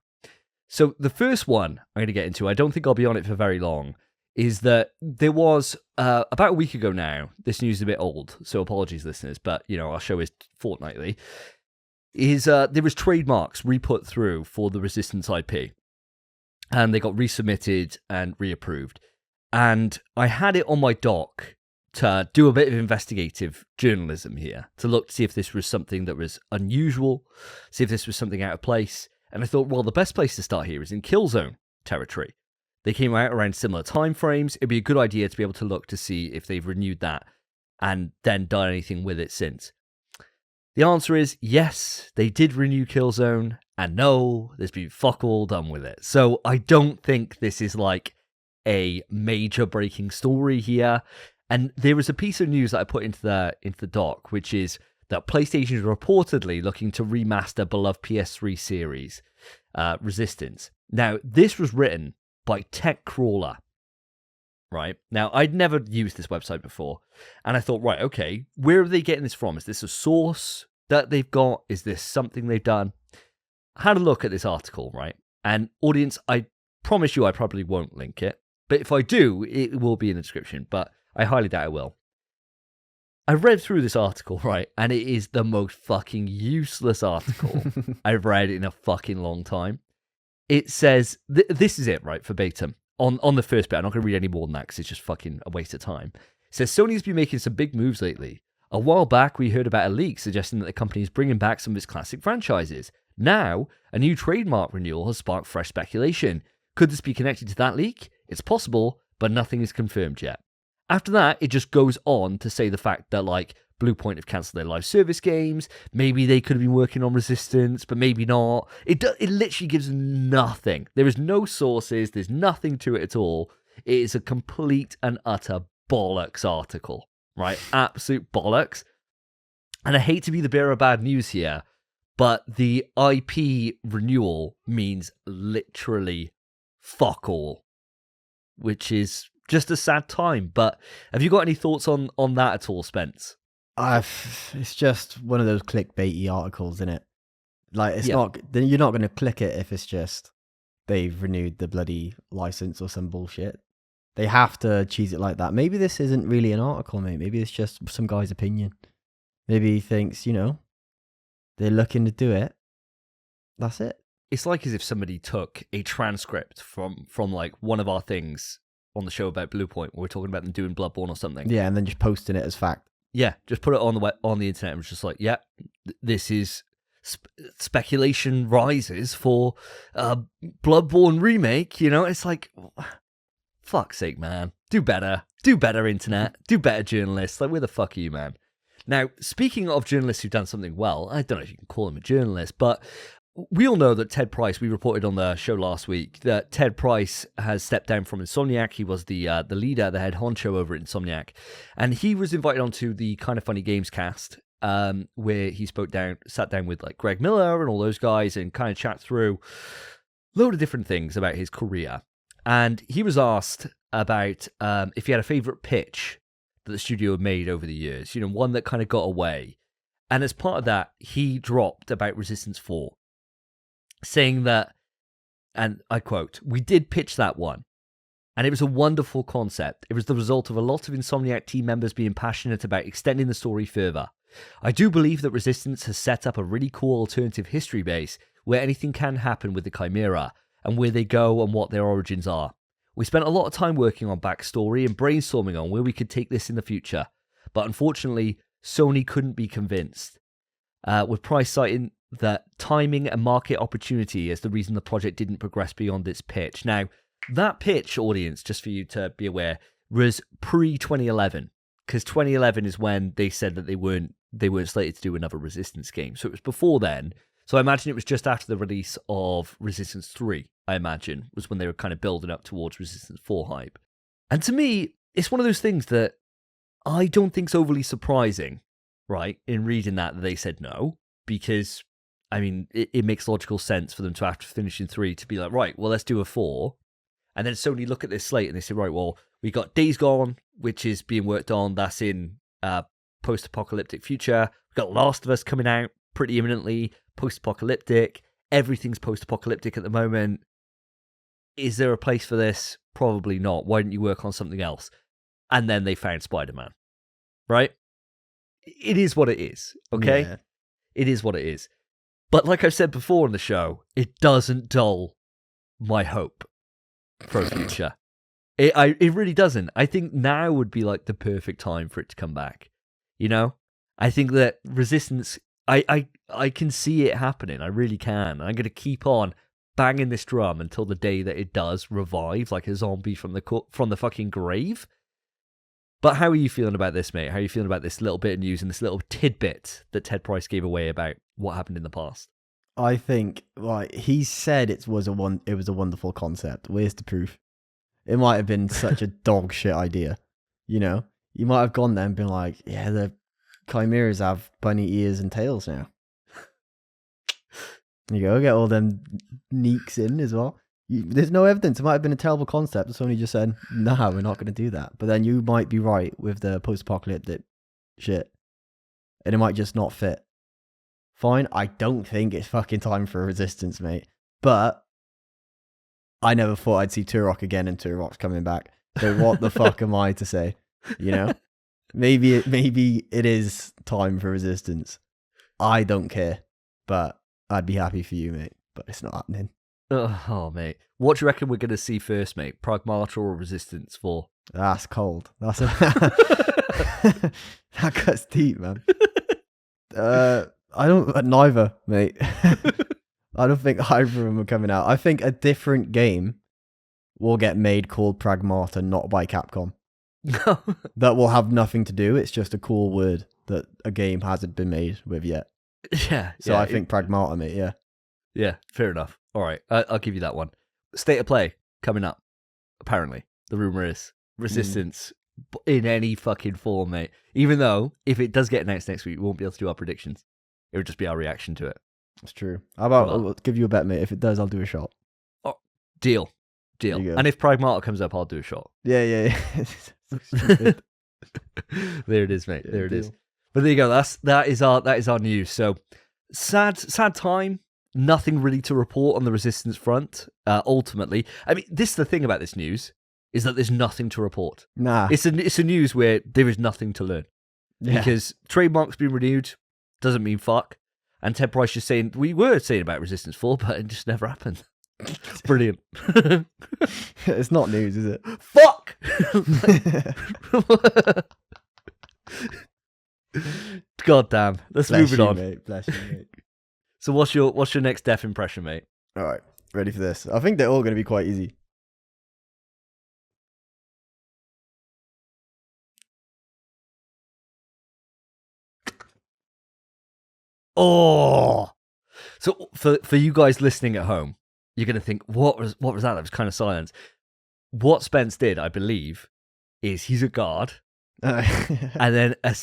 So the first one I'm going to get into, I don't think I'll be on it for very long, is that there was, about a week ago now, this news is a bit old, so apologies, listeners, but, you know, our show is fortnightly, there was trademarks re-put through for the Resistance IP, and they got resubmitted and reapproved. And I had it on my dock to do a bit of investigative journalism here, to look to see if this was something that was unusual, see if this was something out of place. And I thought, well, the best place to start here is in Killzone territory. They came out around similar time frames. It'd be a good idea to be able to look to see if they've renewed that and then done anything with it since. The answer is yes, they did renew Killzone, and no, there's been fuck all done with it. So I don't think this is like a major breaking story here. And there was a piece of news that I put into the doc, which is that PlayStation is reportedly looking to remaster beloved PS3 series, Resistance. Now, this was written by TechCrawler, right? Now, I'd never used this website before, and I thought, right, okay, where are they getting this from? Is this a source that they've got? Is this something they've done? I had a look at this article, right? And audience, I promise you I probably won't link it, but if I do, it will be in the description, but I highly doubt I will. I read through this article, right, and it is the most fucking useless article I've read in a fucking long time. It says, this is it, right, verbatim. On the first bit, I'm not going to read any more than that because it's just fucking a waste of time. It says, Sony's been making some big moves lately. A while back, we heard about a leak suggesting that the company is bringing back some of its classic franchises. Now, a new trademark renewal has sparked fresh speculation. Could this be connected to that leak? It's possible, but nothing is confirmed yet. After that, it just goes on to say the fact that, like, Bluepoint have cancelled their live service games. Maybe they could have been working on Resistance, but maybe not. It literally gives nothing. There is no sources. There's nothing to it at all. It is a complete and utter bollocks article, right? Absolute bollocks. And I hate to be the bearer of bad news here, but the IP renewal means literally fuck all, which is just a sad time. But have you got any thoughts on that at all, Spence? It's just one of those clickbaity articles, isn't it? Like, it's not. Then you're not going to click it if it's just they've renewed the bloody license or some bullshit. They have to cheese it like that. Maybe this isn't really an article, mate. Maybe it's just some guy's opinion. Maybe he thinks, they're looking to do it. That's it. It's like as if somebody took a transcript from like one of our things on the show about Blue Point, where we're talking about them doing Bloodborne or something. Yeah, and then just posting it as fact. Yeah, just put it on the internet and was just like, yeah, this is speculation rises for Bloodborne remake. It's like, fuck's sake, man. Do better, internet. Do better, journalists. Like, where the fuck are you, man? Now, speaking of journalists who've done something well, I don't know if you can call him a journalist, but we all know that Ted Price, we reported on the show last week, that Ted Price has stepped down from Insomniac. He was the leader, the head honcho over at Insomniac. And he was invited onto the Kind of Funny Games cast, where he sat down with like Greg Miller and all those guys and kind of chat through a load of different things about his career. And he was asked about if he had a favorite pitch that the studio had made over the years, one that kind of got away. And as part of that, he dropped about Resistance 4. Saying that, and I quote, "We did pitch that one, and it was a wonderful concept. It was the result of a lot of Insomniac team members being passionate about extending the story further. I do believe that Resistance has set up a really cool alternative history base where anything can happen with the Chimera, and where they go and what their origins are. We spent a lot of time working on backstory and brainstorming on where we could take this in the future, but unfortunately, Sony couldn't be convinced, with Price citing that timing and market opportunity is the reason the project didn't progress beyond its pitch." Now, that pitch, audience, just for you to be aware, was pre-2011, because 2011 is when they said that they weren't slated to do another Resistance game. So it was before then. So I imagine it was just after the release of Resistance 3, I imagine, was when they were kind of building up towards Resistance 4 hype. And to me, it's one of those things that I don't think's overly surprising, right, in reading that they said no, because I mean, it makes logical sense for them to, after finishing 3, to be like, right, well, let's do a 4. And then Sony look at this slate and they say, right, well, we got Days Gone, which is being worked on. That's in post-apocalyptic future. We've got Last of Us coming out pretty imminently, post-apocalyptic. Everything's post-apocalyptic at the moment. Is there a place for this? Probably not. Why don't you work on something else? And then they found Spider-Man, right? It is what it is, okay? Yeah. It is what it is. But like I've said before on the show, it doesn't dull my hope for a future. It really doesn't. I think now would be like the perfect time for it to come back. I think that Resistance, I can see it happening. I really can. I'm going to keep on banging this drum until the day that it does revive like a zombie from the fucking grave. But how are you feeling about this, mate? How are you feeling about this little bit of news and this little tidbit that Ted Price gave away about what happened in the past? I think, like, he said it was a wonderful concept. Where's the proof? It might have been such a dog shit idea. You might have gone there and been like, yeah, the chimeras have bunny ears and tails now. You go, get all them neeks in as well. There's no evidence. It might have been a terrible concept. Sony just said, nah, we're not going to do that. But then you might be right with the post-apocalyptic shit. And it might just not fit. Fine, I don't think it's fucking time for Resistance, mate. But I never thought I'd see Turok again and Turok's coming back. So what the fuck am I to say? Maybe it is time for Resistance. I don't care. But I'd be happy for you, mate. But it's not happening. Oh, mate. What do you reckon we're going to see first, mate? Pragmata or Resistance 4? That's cold. That cuts deep, man. Neither, mate. I don't think either of them are coming out. I think a different game will get made called Pragmata, not by Capcom. That will have nothing to do. It's just a cool word that a game hasn't been made with yet. Yeah. So I think Pragmata, mate, yeah. Yeah, fair enough. All right, I'll give you that one. State of Play coming up, apparently. The rumor is Resistance in any fucking form, mate. Even though, if it does get announced next week, we won't be able to do our predictions. It would just be our reaction to it. That's true. How about, I'll give you a bet, mate. If it does, I'll do a shot. Oh, deal. And if Pragmata comes up, I'll do a shot. Yeah. There it is, mate. There it is. But there you go. That is our news. So sad time. Nothing really to report on the Resistance front. Ultimately, I mean, this is the thing about this news. is that there's nothing to report. Nah. It's a news where there is nothing to learn. Yeah. Because trademarks being renewed doesn't mean fuck. And Ted Price just saying, we were saying about Resistance 4, but it just never happened. Brilliant. It's not news, is it? Fuck! God damn. Let's move it on. Mate. Bless you, mate. So what's your next death impression, mate? All right, ready for this? I think they're all going to be quite easy. Oh! So for you guys listening at home, you're going to think, what was that? That was kind of silence. What Spence did, I believe, is he's a guard, and then a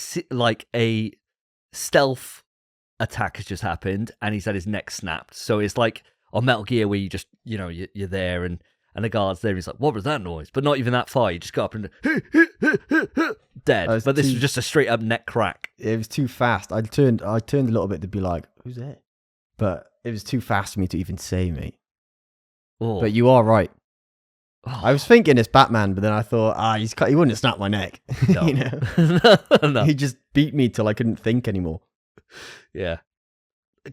stealth attack has just happened, and he's had his neck snapped. So it's like on Metal Gear where you just, you're there, and the guard's there, and he's like, what was that noise? But not even that far. You just go up and dead. But this was just a straight up neck crack. It was too fast. I turned a little bit to be like, who's that? But it was too fast for me to even say, mate. Oh. But you are right. Oh. I was thinking it's Batman, but then I thought, he wouldn't have snapped my neck. No. No. He just beat me till I couldn't think anymore. Yeah.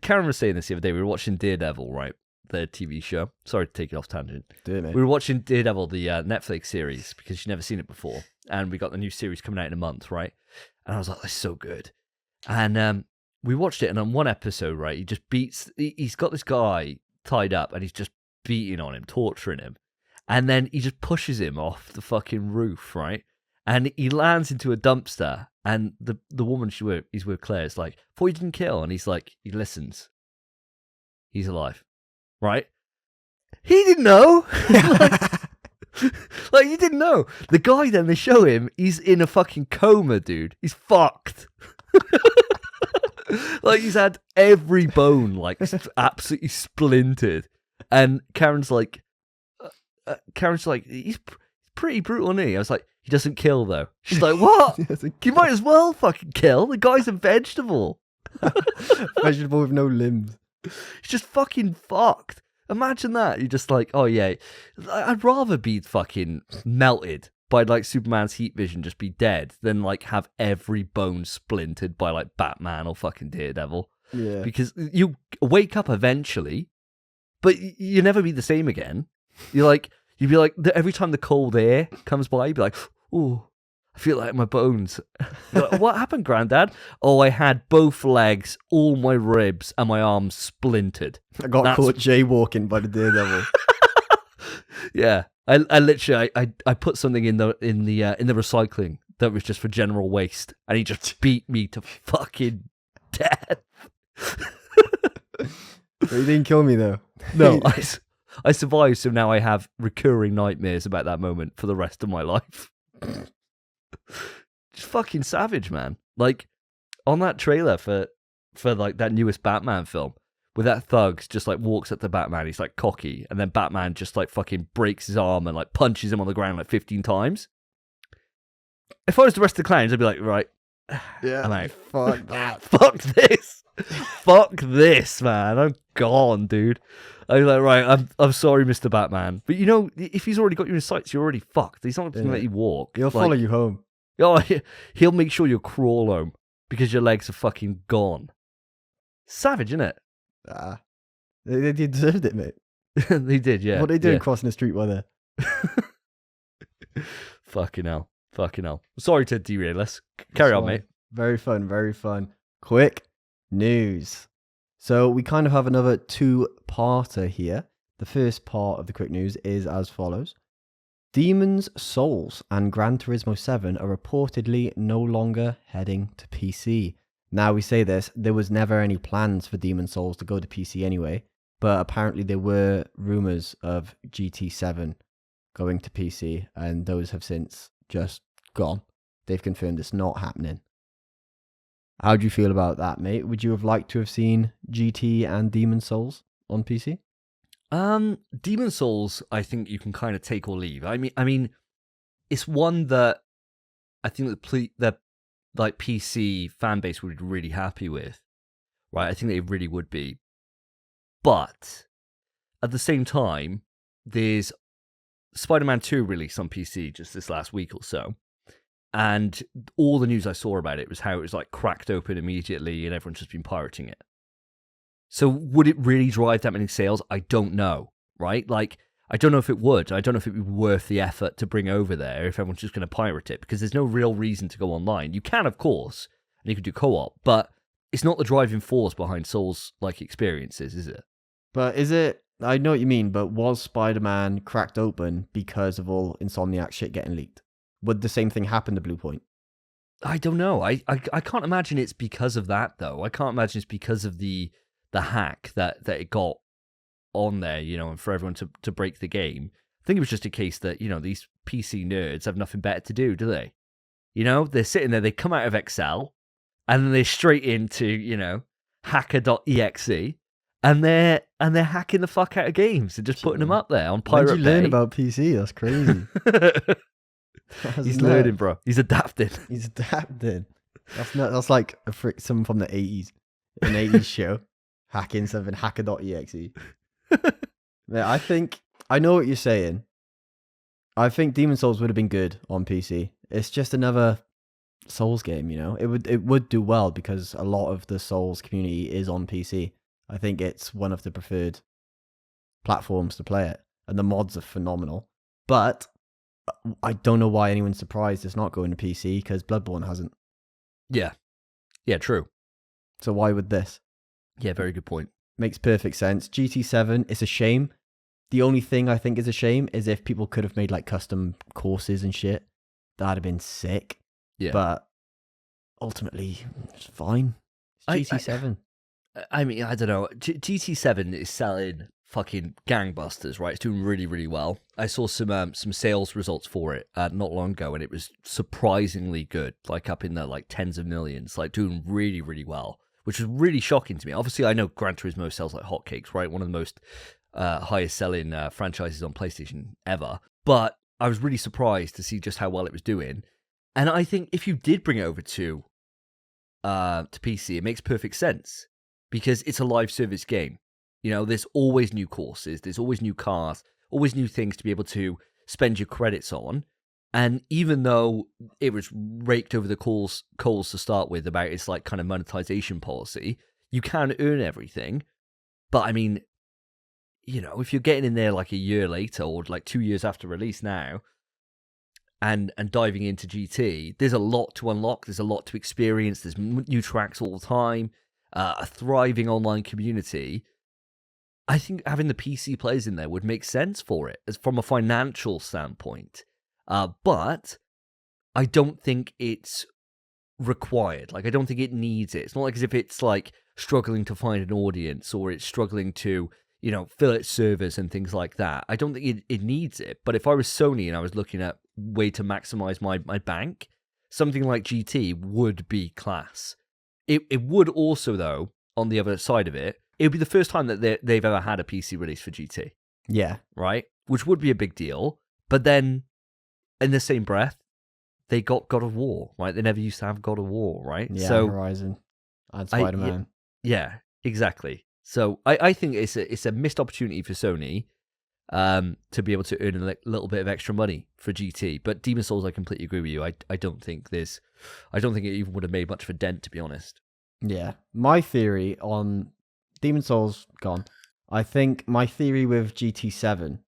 Karen was saying this the other day. We were watching Daredevil, right? The TV show. Sorry to take it off tangent. Do it, mate. We were watching Daredevil, the Netflix series, because she'd never seen it before. And we got the new series coming out in a month, right? And I was like, that's so good. And we watched it, and on one episode, right, he just he's got this guy tied up, and he's just beating on him, torturing him. And then he just pushes him off the fucking roof, right? And he lands into a dumpster, and the woman he's with, Claire, is like, thought you didn't kill. And he's like, he listens. He's alive, right? He didn't know. Like, he didn't know. The guy then, they show him, he's in a fucking coma, dude. He's fucked. Like, he's had every bone, like, absolutely splintered. And Karen's like, he's pretty brutal, isn't he? I was like, he doesn't kill, though. She's like, what? You might as well fucking kill. The guy's a vegetable. Vegetable with no limbs. He's just fucking fucked. Imagine that. You're just like, oh, yeah. I'd rather be fucking melted by, like, Superman's heat vision, just be dead, than, like, have every bone splintered by, like, Batman or fucking Daredevil. Yeah. Because you wake up eventually, but you never be the same again. You'd be like, every time the cold air comes by, you'd be like, oh, I feel like my bones. Like, what happened, Grandad? Oh, I had both legs, all my ribs, and my arms splintered. I got caught jaywalking by the Daredevil. Yeah, I literally I put something in the recycling that was just for general waste, and he just beat me to fucking death. But he didn't kill me though. No, I survived, so now I have recurring nightmares about that moment for the rest of my life. Just fucking savage, man. Like, on that trailer for like that newest Batman film, where that thug just like walks up to Batman, he's like cocky, and then Batman just like fucking breaks his arm and like punches him on the ground like 15 times. If I was the rest of the clowns, I'd be like, right, Yeah, I'm out. fuck that. Fuck this. Fuck this, man. I'm gone, dude. I'm like, right, I'm sorry, Mr. Batman. But you know, if he's already got you in sights, you're already fucked. He's not going to let you walk. He'll follow you home. Oh, he'll make sure you crawl home because your legs are fucking gone. Savage, isn't it? They deserved it, mate. They did, yeah. What are they doing crossing the street while they're... Fucking hell. Sorry to derail us. Carry on, mate. Very fun, very fun. Quick news. So we kind of have another two-parter here. The first part of the quick news is as follows. Demon's Souls and Gran Turismo 7 are reportedly no longer heading to PC. Now we say this, there was never any plans for Demon's Souls to go to PC anyway, but apparently there were rumours of GT7 going to PC, and those have since just gone. They've confirmed it's not happening. How do you feel about that, mate? Would you have liked to have seen GT and Demon's Souls on PC? Demon's Souls, I think you can kind of take or leave. I mean, it's one that I think the like PC fan base would be really happy with, right? I think they really would be. But at the same time, there's Spider-Man 2 released on PC just this last week or so. And all the news I saw about it was how it was like cracked open immediately and everyone's just been pirating it. So would it really drive that many sales? I don't know, right? Like, I don't know if it would. I don't know if it would be worth the effort to bring over there if everyone's just going to pirate it, because there's no real reason to go online. You can, of course, and you can do co-op, but it's not the driving force behind Souls-like experiences, is it? But is it... I know what you mean, but was Spider-Man cracked open because of all Insomniac shit getting leaked? Would the same thing happen to Blue Point? I don't know. I can't imagine it's because of that, though. I can't imagine it's because of the hack that it got on there, you know, and for everyone to break the game. I think it was just a case that, you know, these PC nerds have nothing better to do they? You know, they're sitting there, they come out of Excel, and then they're straight into, you know, hacker.exe, and they're hacking the fuck out of games and just putting them up there on Pirate Bay. When did you learn about PC? That's crazy. He's learning, bro. He's adapting. He's adapting. That's like someone from the 80s, an 80s show, hacking something, hacker.exe. Yeah, I know what you're saying. I think Demon's Souls would have been good on PC. It's just another Souls game, you know. It would do well because a lot of the Souls community is on PC. I think it's one of the preferred platforms to play it, and the mods are phenomenal. But I don't know why anyone's surprised it's not going to PC, because Bloodborne hasn't. Yeah, true. So why would this? Yeah, very good point. Makes perfect sense. GT7, it's a shame. The only thing I think is a shame is if people could have made like custom courses and shit. That'd have been sick. Yeah. But ultimately, it's fine. It's GT7. I mean, I don't know. GT7 is selling fucking gangbusters, right? It's doing really, really well. I saw some sales results for it not long ago, and it was surprisingly good, like up in the like tens of millions, like doing really, really well, which was really shocking to me. Obviously, I know Gran Turismo sells like hotcakes, right? One of the most highest selling franchises on PlayStation ever. But I was really surprised to see just how well it was doing. And I think if you did bring it over to PC, it makes perfect sense because it's a live service game. You know, there's always new courses, there's always new cars, always new things to be able to spend your credits on. And even though it was raked over the coals to start with about its like kind of monetization policy, you can earn everything. But I mean, you know, if you're getting in there like a year later or like 2 years after release now and diving into GT, there's a lot to unlock, there's a lot to experience, there's new tracks all the time, a thriving online community. I think having the PC players in there would make sense for it as from a financial standpoint. But I don't think it's required. Like, I don't think it needs it. It's not like as if it's like struggling to find an audience or it's struggling to, you know, fill its servers and things like that. I don't think it needs it. But if I was Sony and I was looking at way to maximize my bank, something like GT would be class. It would also, though, on the other side of it, it would be the first time that they've ever had a PC release for GT. Yeah. Right? Which would be a big deal. But then, in the same breath, they got God of War, right? They never used to have God of War, right? Yeah, so, Horizon and Spider-Man. Yeah, exactly. So I think it's a missed opportunity for Sony to be able to earn a little bit of extra money for GT. But Demon's Souls, I completely agree with you. I don't think it even would have made much of a dent, to be honest. Yeah. My theory on Demon's Souls, gone. I think my theory with GT7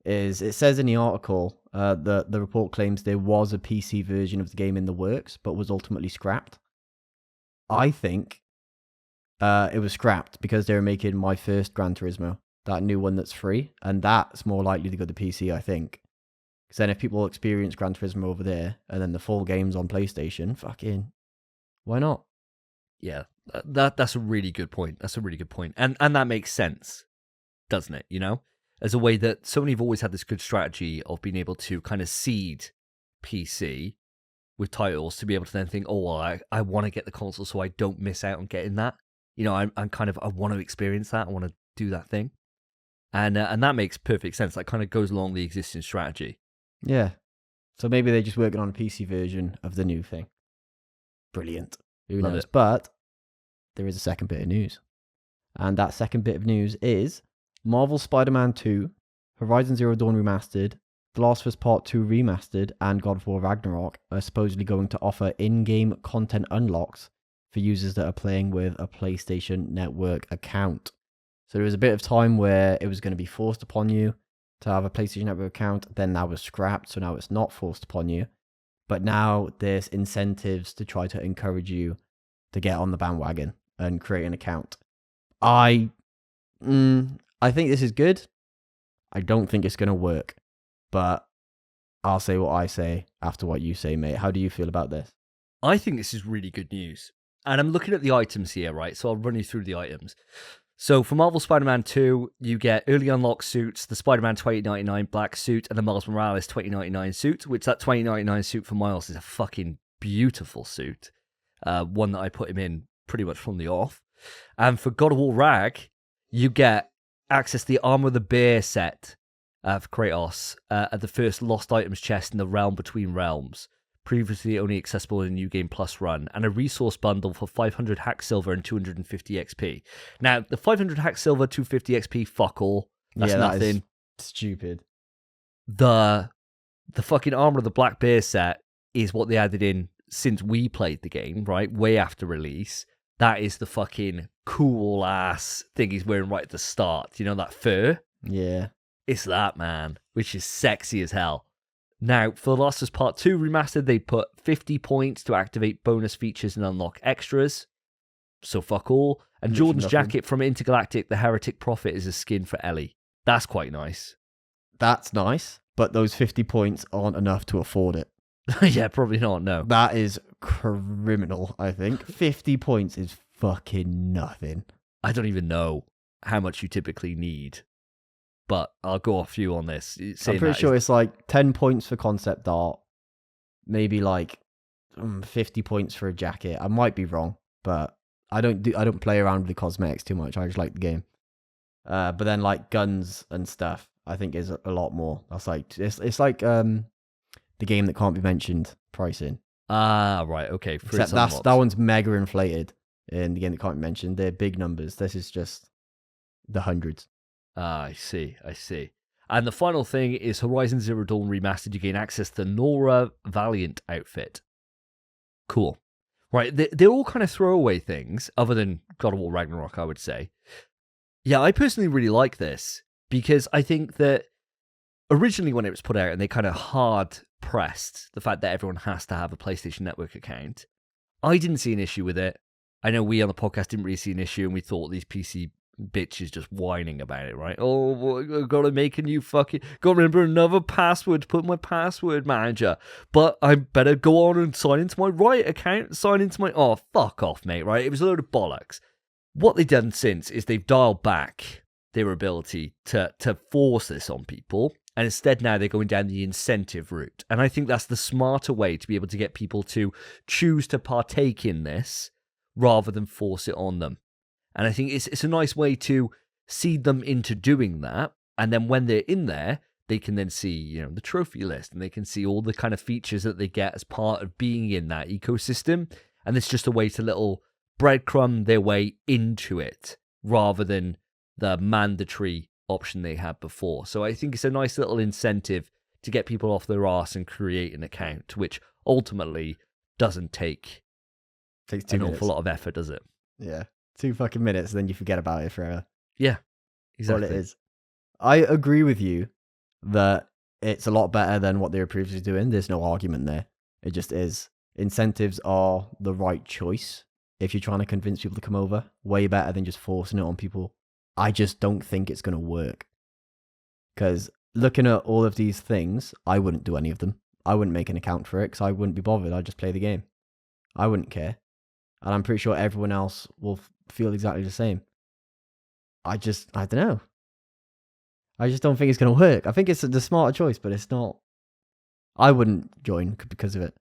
is, it says in the article, the report claims there was a PC version of the game in the works, but was ultimately scrapped. I think it was scrapped because they were making My First Gran Turismo, that new one that's free, and that's more likely to go to PC, I think. Because then if people experience Gran Turismo over there, and then the full game's on PlayStation, fucking, why not? Yeah, that's a really good point. That's a really good point. And that makes sense, doesn't it? You know? As a way that Sony have always had this good strategy of being able to kind of seed PC with titles to be able to then think, oh, well, I want to get the console so I don't miss out on getting that. You know, I want to experience that. I want to do that thing. And that makes perfect sense. That kind of goes along the existing strategy. Yeah. So maybe they're just working on a PC version of the new thing. Brilliant. Who knows? But there is a second bit of news. And that second bit of news is Marvel Spider-Man 2, Horizon Zero Dawn Remastered, The Last of Us Part 2 Remastered and God of War Ragnarok are supposedly going to offer in-game content unlocks for users that are playing with a PlayStation Network account. So there was a bit of time where it was going to be forced upon you to have a PlayStation Network account. Then that was scrapped, so now it's not forced upon you. But now there's incentives to try to encourage you to get on the bandwagon and create an account. I think this is good. I don't think it's going to work. But I'll say what I say after what you say, mate. How do you feel about this? I think this is really good news. And I'm looking at the items here, right? So I'll run you through the items. So for Marvel Spider-Man 2, you get early unlock suits, the Spider-Man 2099 black suit, and the Miles Morales 2099 suit, which that 2099 suit for Miles is a fucking beautiful suit. One that I put him in pretty much from the off. And for God of War Rag, you get access to the Armor of the Bear set for Kratos at the first Lost Items chest in the Realm Between Realms, previously only accessible in New Game Plus run, and a resource bundle for 500 hack silver and 250 XP. Now, the 500 hack silver, 250 XP, fuck all. That's nothing. That is stupid. The fucking Armor of the Black Bear set is what they added in since we played the game, right? Way after release. That is the fucking cool ass thing he's wearing right at the start. You know, that fur? Yeah. It's that, man, which is sexy as hell. Now, for The Last of Us Part 2 Remastered, they put 50 points to activate bonus features and unlock extras. So fuck all. And Jordan's jacket from Intergalactic, the Heretic Prophet, is a skin for Ellie. That's quite nice. That's nice, but those 50 points aren't enough to afford it. Yeah, probably not, no. That is criminal, I think. 50 points is fucking nothing. I don't even know how much you typically need, but I'll go off you on this. I'm pretty sure it's like 10 points for concept art, maybe like 50 points for a jacket. I might be wrong, but I don't play around with the cosmetics too much. I just like the game. But then like guns and stuff, I think is a lot more. That's like it's like the game that can't be mentioned pricing. Ah, right, okay. Except that one's mega inflated in the game that can't be mentioned. They're big numbers. This is just the hundreds. Ah, I see. And the final thing is Horizon Zero Dawn Remastered. You gain access to Nora Valiant outfit. Cool. Right, they're all kind of throwaway things, other than God of War Ragnarok, I would say. Yeah, I personally really like this, because I think that originally when it was put out and they kind of hard pressed the fact that everyone has to have a PlayStation Network account, I didn't see an issue with it. I know we on the podcast didn't really see an issue, and we thought these PC bitches just whining about it, right? Oh, I gotta make a new gotta remember another password to put in my password manager, but I better go on and sign into my right account, oh, fuck off, mate, right? It was a load of bollocks. What they've done since is they've dialed back their ability to force this on people, and instead now they're going down the incentive route. And I think that's the smarter way to be able to get people to choose to partake in this rather than force it on them. And I think it's a nice way to seed them into doing that. And then when they're in there, they can then see, you know, the trophy list, and they can see all the kind of features that they get as part of being in that ecosystem. And it's just a way to little breadcrumb their way into it rather than the mandatory option they had before. So I think it's a nice little incentive to get people off their arse and create an account, which ultimately doesn't take an awful lot of effort, does it? Yeah. 2 fucking minutes, then you forget about it forever. Yeah, exactly. What it is. I agree with you that it's a lot better than what they were previously doing. There's no argument there. It just is. Incentives are the right choice if you're trying to convince people to come over. Way better than just forcing it on people. I just don't think it's going to work. Because looking at all of these things, I wouldn't do any of them. I wouldn't make an account for it because I wouldn't be bothered. I'd just play the game. I wouldn't care. And I'm pretty sure everyone else will feel exactly the same. I don't know. I just don't think it's going to work. I think it's the smarter choice, but it's not. I wouldn't join because of it.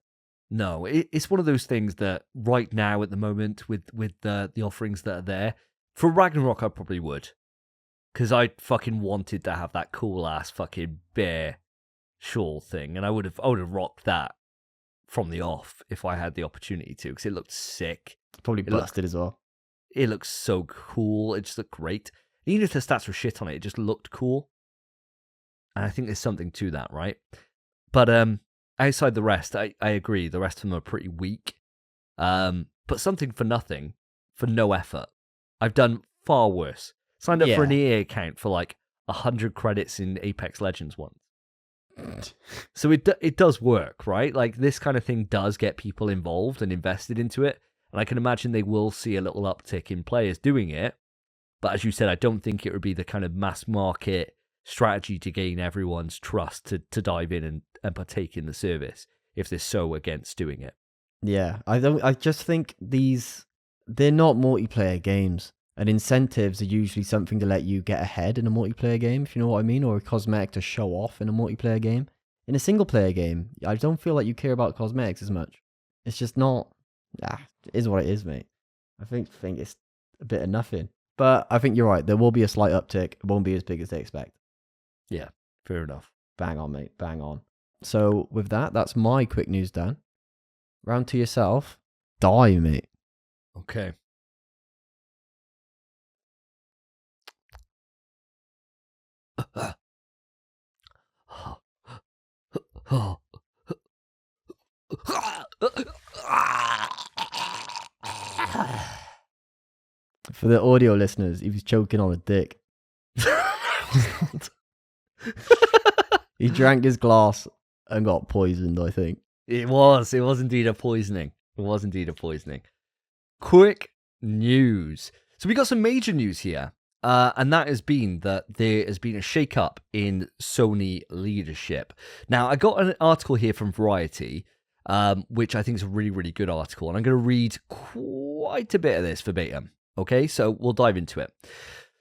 No, it's one of those things that right now at the moment with the offerings that are there, for Ragnarok I probably would. Because I fucking wanted to have that cool ass fucking bear shawl thing, and I would have rocked that from the off if I had the opportunity to, because it looked sick. Probably busted as well. It looks so cool. It just looked great. Even if the stats were shit on it, it just looked cool. And I think there's something to that, right? But outside the rest, I agree. The rest of them are pretty weak. But something for nothing, for no effort. I've done far worse. Signed up for an EA account for like 100 credits in Apex Legends once. So it does work, right? Like this kind of thing does get people involved and invested into it. And I can imagine they will see a little uptick in players doing it. But as you said, I don't think it would be the kind of mass market strategy to gain everyone's trust to dive in and partake in the service if they're so against doing it. Yeah, I just think they're not multiplayer games. And incentives are usually something to let you get ahead in a multiplayer game, if you know what I mean, or a cosmetic to show off in a multiplayer game. In a single player game, I don't feel like you care about cosmetics as much. It's just not. It is what it is, mate. I think it's a bit of nothing. But I think you're right. There will be a slight uptick. It won't be as big as they expect. Yeah, fair enough. Bang on, mate. Bang on. So with that, that's my quick news done. Round to yourself. Die, mate. Okay. For the audio listeners, he was choking on a dick. He drank his glass and got poisoned, I think. It was indeed a poisoning. Quick news. So we got some major news here. And that has been that there has been a shake-up in Sony leadership. Now, I got an article here from Variety, which I think is a really, really good article. And I'm going to read quite a bit of this verbatim. Okay, so we'll dive into it.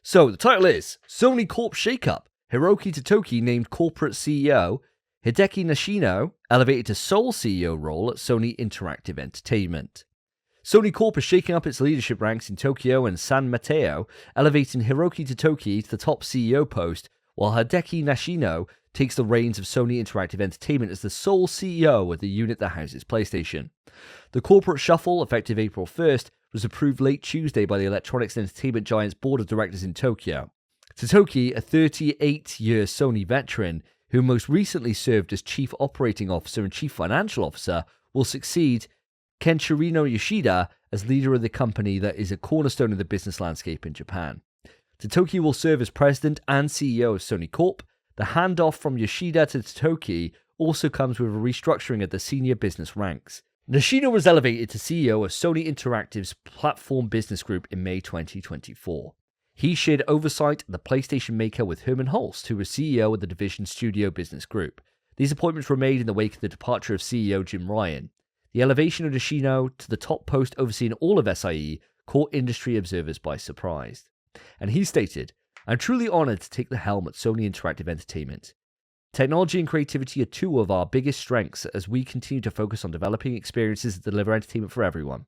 So the title is, Sony Corp Shake-Up. Hiroki Totoki named corporate CEO. Hideki Nishino elevated to sole CEO role at Sony Interactive Entertainment. Sony Corp is shaking up its leadership ranks in Tokyo and San Mateo, elevating Hiroki Totoki to the top CEO post, while Hideki Nishino takes the reins of Sony Interactive Entertainment as the sole CEO of the unit that houses PlayStation. The corporate shuffle, effective April 1st, was approved late Tuesday by the electronics and entertainment giant's board of directors in Tokyo. Totoki, a 38-year Sony veteran, who most recently served as Chief Operating Officer and Chief Financial Officer, will succeed Kenshirino Yoshida as leader of the company that is a cornerstone of the business landscape in Japan. Totoki will serve as president and CEO of Sony Corp. The handoff from Yoshida to Totoki also comes with a restructuring of the senior business ranks. Nishino was elevated to CEO of Sony Interactive's Platform Business Group in May 2024. He shared oversight of the PlayStation maker with Herman Holst, who was CEO of the division's Studio Business Group. These appointments were made in the wake of the departure of CEO Jim Ryan. The elevation of Nishino to the top post overseeing all of SIE caught industry observers by surprise. And he stated, I'm truly honored to take the helm at Sony Interactive Entertainment. Technology and creativity are two of our biggest strengths as we continue to focus on developing experiences that deliver entertainment for everyone.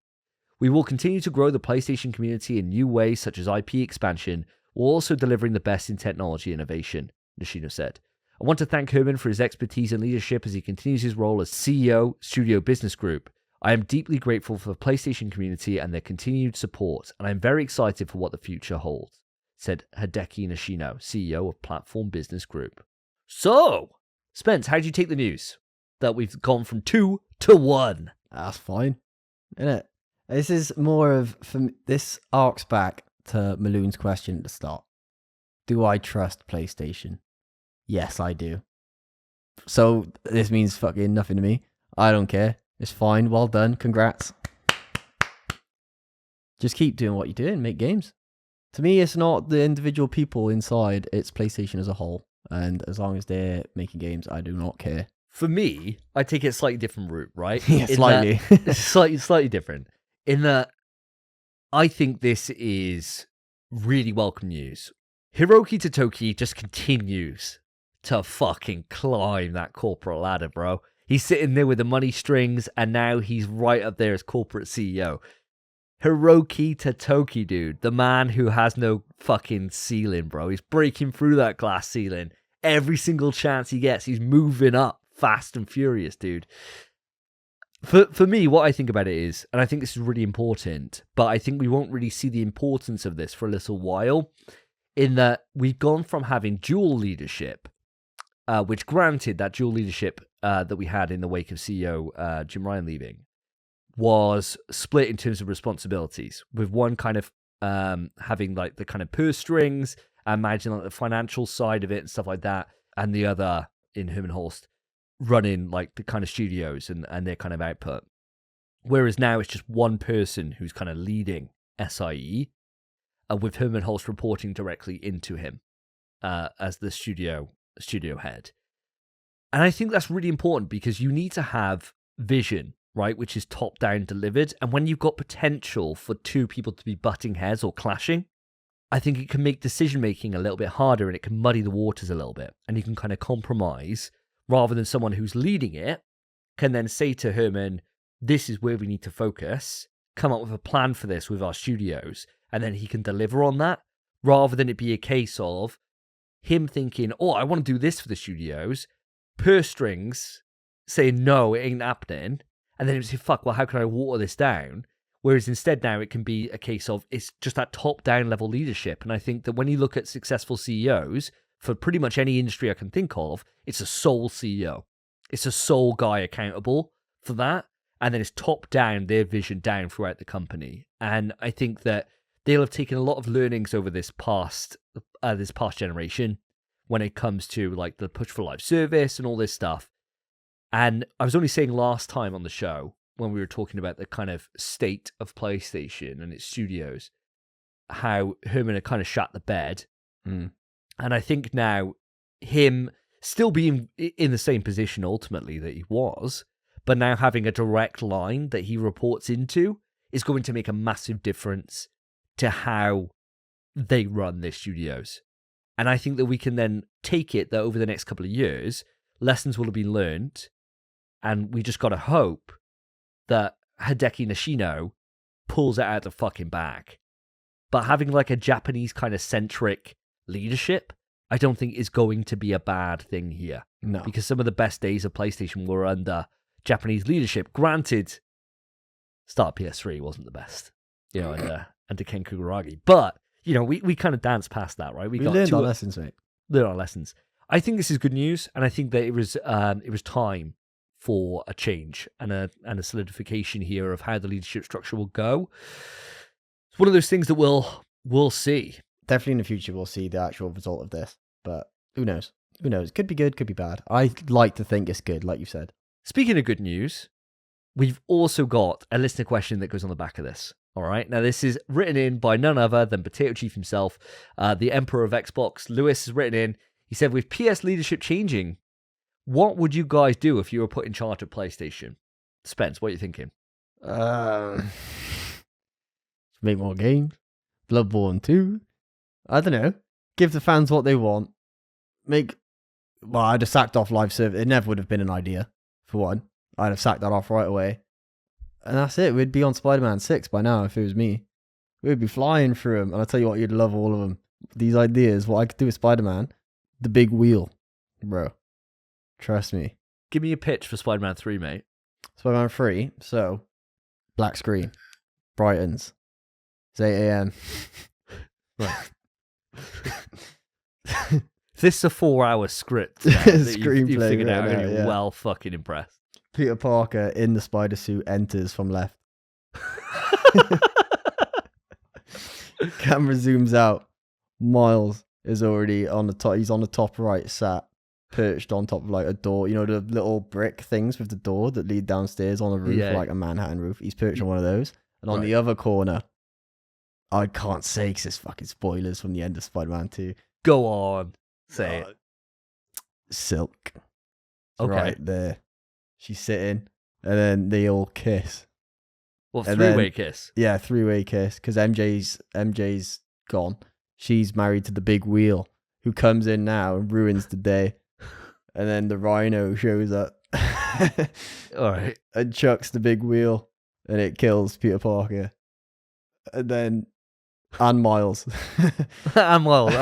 We will continue to grow the PlayStation community in new ways such as IP expansion, while also delivering the best in technology innovation, Nishino said. I want to thank Herman for his expertise and leadership as he continues his role as CEO, Studio Business Group. I am deeply grateful for the PlayStation community and their continued support, and I am very excited for what the future holds, said Hideki Nishino, CEO of Platform Business Group. So, Spence, how do you take the news that we've gone from 2 to 1? That's fine, isn't it? This is more of, this arcs back to Maloon's question at the start. Do I trust PlayStation? Yes, I do. So this means fucking nothing to me. I don't care. It's fine. Well done. Congrats. Just keep doing what you're doing. Make games. To me, it's not the individual people inside. It's PlayStation as a whole. And as long as they're making games, I do not care. For me, I take it a slightly different route, right? Yeah, slightly. Slightly different. In that, I think this is really welcome news. Hiroki Totoki just continues to fucking climb that corporate ladder, bro. He's sitting there with the money strings, and now he's right up there as corporate CEO. Hiroki Totoki, dude. The man who has no fucking ceiling, bro. He's breaking through that glass ceiling. Every single chance he gets, he's moving up fast and furious, dude. For me, what I think about it is, and I think this is really important, but I think we won't really see the importance of this for a little while, in that we've gone from having dual leadership which granted that dual leadership that we had in the wake of CEO Jim Ryan leaving was split in terms of responsibilities, with one kind of having like the kind of purse strings and managing like the financial side of it and stuff like that, and the other in Herman Holst running like the kind of studios and their kind of output. Whereas now it's just one person who's kind of leading SIE, with Herman Holst reporting directly into him as the studio head. And I think that's really important because you need to have vision, right, which is top-down delivered. And when you've got potential for two people to be butting heads or clashing, I think it can make decision-making a little bit harder and it can muddy the waters a little bit. And you can kind of compromise rather than someone who's leading it can then say to Herman, this is where we need to focus, come up with a plan for this with our studios, and then he can deliver on that, rather than it be a case of him thinking, oh, I want to do this for the studios, purse strings saying, no, it ain't happening, and then he say, fuck, well, how can I water this down? Whereas instead now it can be a case of it's just that top-down level leadership. And I think that when you look at successful CEOs, for pretty much any industry I can think of, it's a sole CEO. It's a sole guy accountable for that. And then it's top-down, their vision down throughout the company. And I think that they'll have taken a lot of learnings over this past generation when it comes to like the push for live service and all this stuff. And I was only saying last time on the show, when we were talking about the kind of state of PlayStation and its studios, how Herman had kind of shut the bed. Mm. And I think now him still being in the same position ultimately that he was, but now having a direct line that he reports into is going to make a massive difference to how they run their studios. And I think that we can then take it that over the next couple of years, lessons will have been learned, and we just got to hope that Hideki Nishino pulls it out the fucking bag. But having like a Japanese kind of centric leadership, I don't think is going to be a bad thing here. No. Because some of the best days of PlayStation were under Japanese leadership. Granted, start PS3 wasn't the best, you know, under Ken Kugaragi. But, you know, we kind of danced past that, right? We learned our lessons, mate. Learned our lessons. I think this is good news, and I think that it was time for a change and a solidification here of how the leadership structure will go. It's one of those things that we'll see. Definitely in the future we'll see the actual result of this, but who knows? Who knows? Could be good, could be bad. I like to think it's good, like you said. Speaking of good news, we've also got a listener question that goes on the back of this. All right. Now, this is written in by none other than Potato Chief himself, the Emperor of Xbox. Lewis has written in. He said, with PS leadership changing, what would you guys do if you were put in charge of PlayStation? Spence, what are you thinking? Make more games. Bloodborne 2. I don't know. Give the fans what they want. I'd have sacked off live service. It never would have been an idea, for one. I'd have sacked that off right away. And that's it. We'd be on Spider-Man 6 by now if it was me. We'd be flying through them. And I'll tell you what, you'd love all of them. These ideas, what I could do with Spider-Man, the big wheel, bro. Trust me. Give me a pitch for Spider-Man 3, mate. Spider-Man 3, so, black screen, brightens, it's 8 a.m. Right. This is a 4-hour script that you've figured out, and you're well fucking impressed. Peter Parker in the spider suit enters from left. Camera zooms out. Miles is already on the top. He's on the top right, sat, perched on top of like a door. You know, the little brick things with the door that lead downstairs on a roof, like a Manhattan roof. He's perched on one of those. And on the other corner, I can't say because it's fucking spoilers from the end of Spider-Man 2. Go on. Say it. Silk. Okay. Right there. She's sitting, and then they all kiss. Well, three-way kiss? Yeah, three-way kiss, because MJ's gone. She's married to the big wheel, who comes in now and ruins the day. And then the Rhino shows up. All right. And chucks the big wheel, and it kills Peter Parker. And then... And Miles. and Miles.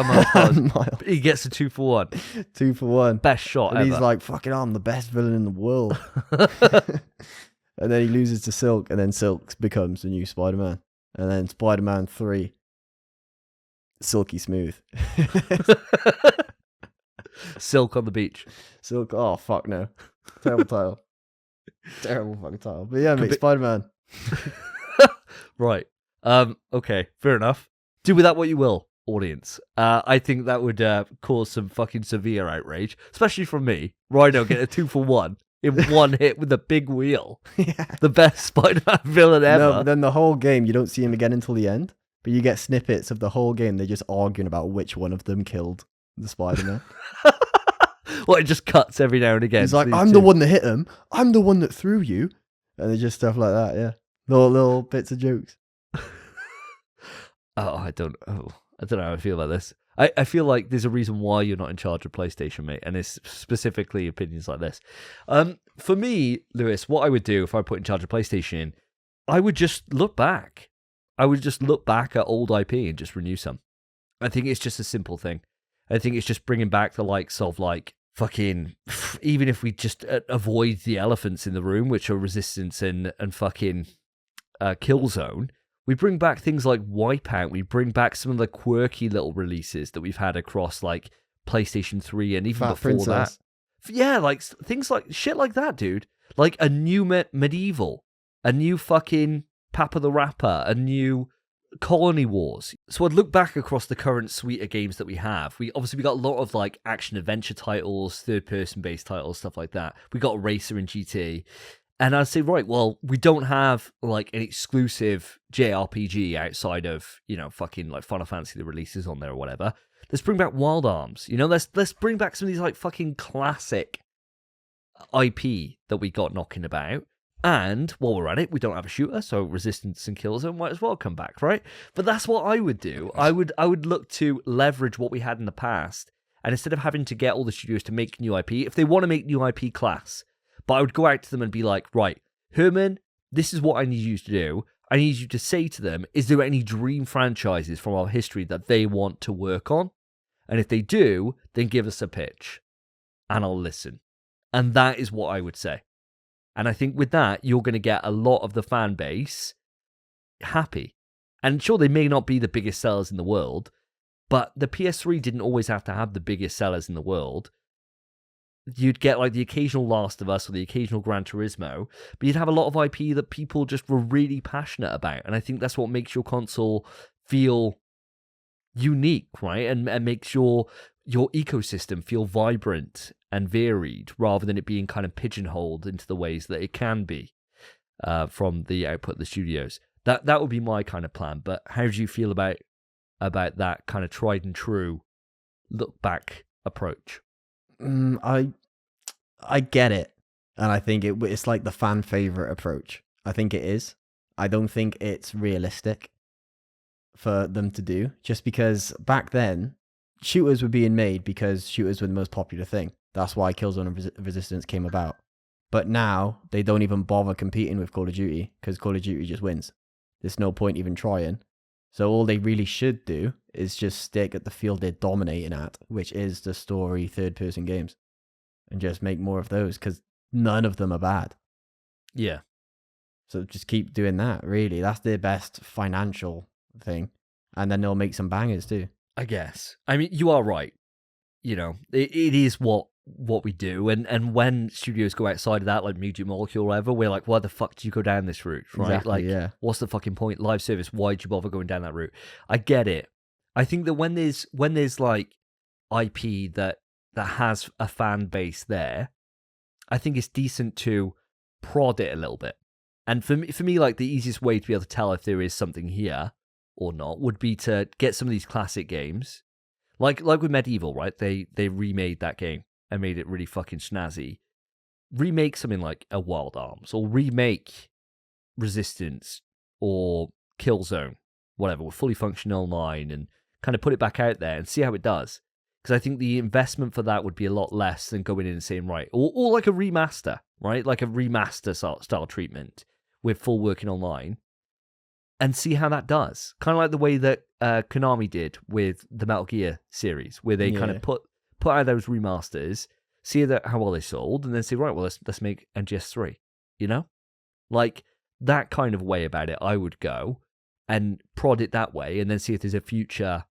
He gets a 2-for-1. 2-for-1. Best shot and ever. He's like, fucking, I'm the best villain in the world. And then he loses to Silk, and then Silk becomes the new Spider-Man. And then Spider-Man 3, Silky Smooth. Silk on the beach. Silk. Oh fuck no. Terrible title. Terrible fucking title. But yeah, mate, be- Spider-Man. Right. Okay, fair enough. Do with that what you will, audience. I think that would cause some fucking severe outrage, especially from me. Rhino get a 2-for-1 in one hit with a big wheel. Yeah. The best Spider-Man villain ever. No, but then the whole game, you don't see him again until the end. But you get snippets of the whole game. They're just arguing about which one of them killed the Spider-Man. Well, it just cuts every now and again. He's like, these I'm two. the one that hit him. I'm the one that threw you. And it's just stuff like that, yeah. Little bits of jokes. I don't know how I feel about this. I feel like there's a reason why you're not in charge of PlayStation, mate, and it's specifically opinions like this. For me, Lewis, what I would do if I put in charge of PlayStation, I would just look back. I would just look back at old IP and just renew some. I think it's just a simple thing. I think it's just bringing back the likes of like fucking, even if we just avoid the elephants in the room, which are Resistance and fucking Killzone. We bring back things like Wipeout. We bring back some of the quirky little releases that we've had across like PlayStation 3 and even Fat before Princess. that. Yeah, like things like shit like that, dude. Like a new Medieval, a new fucking Papa the Rapper, a new Colony Wars. So I'd look back across the current suite of games that we have. We got a lot of like action adventure titles, third person based titles, stuff like that. We got Racer and GT. And I'd say, right, well, we don't have like an exclusive JRPG outside of, fucking like Final Fantasy, the releases on there or whatever. Let's bring back Wild Arms. Let's bring back some of these like fucking classic IP that we got knocking about. And while we're at it, we don't have a shooter, so Resistance and Killzone might as well come back, right? But that's what I would do. I would look to leverage what we had in the past, and instead of having to get all the studios to make new IP, if they want to make new IP, class. But I would go out to them and be like, right, Herman, this is what I need you to do. I need you to say to them, is there any dream franchises from our history that they want to work on? And if they do, then give us a pitch. And I'll listen. And that is what I would say. And I think with that, you're going to get a lot of the fan base happy. And sure, they may not be the biggest sellers in the world, but the PS3 didn't always have to have the biggest sellers in the world. You'd get like the occasional Last of Us or the occasional Gran Turismo, but you'd have a lot of IP that people just were really passionate about. And I think that's what makes your console feel unique, right? And makes your ecosystem feel vibrant and varied rather than it being kind of pigeonholed into the ways that it can be from the output of the studios. That would be my kind of plan. But how do you feel about that kind of tried and true look back approach? I get it, and I think it's like the fan favorite approach. I think it is. I don't think it's realistic for them to do, just because back then shooters were being made because shooters were the most popular thing. That's why Killzone and Resistance came about. But now they don't even bother competing with Call of Duty because Call of Duty just wins. There's no point even trying. So all they really should do is just stick at the field they're dominating at, which is the story third-person games, and just make more of those because none of them are bad. Yeah. So just keep doing that, really. That's their best financial thing. And then they'll make some bangers too. I guess. I mean, you are right. It is what we do. And when studios go outside of that, like Media Molecule or whatever, we're like, why the fuck did you go down this route, right? Exactly, yeah. What's the fucking point? Live service, why'd you bother going down that route? I get it. I think that when there's like IP that has a fan base there, I think it's decent to prod it a little bit. And for me, like the easiest way to be able to tell if there is something here or not would be to get some of these classic games, like with Medieval, right? They remade that game and made it really fucking snazzy. Remake something like a Wild Arms, or remake Resistance or Killzone, whatever, with fully functional online, and kind of put it back out there and see how it does. Because I think the investment for that would be a lot less than going in and saying, right, or like a remaster, right? Like a remaster style treatment with full working online, and see how that does. Kind of like the way that Konami did with the Metal Gear series, where they kind of put out those remasters, see how well they sold, and then say, right, well, let's make MGS3, Like that kind of way about it, I would go and prod it that way, and then see if there's a future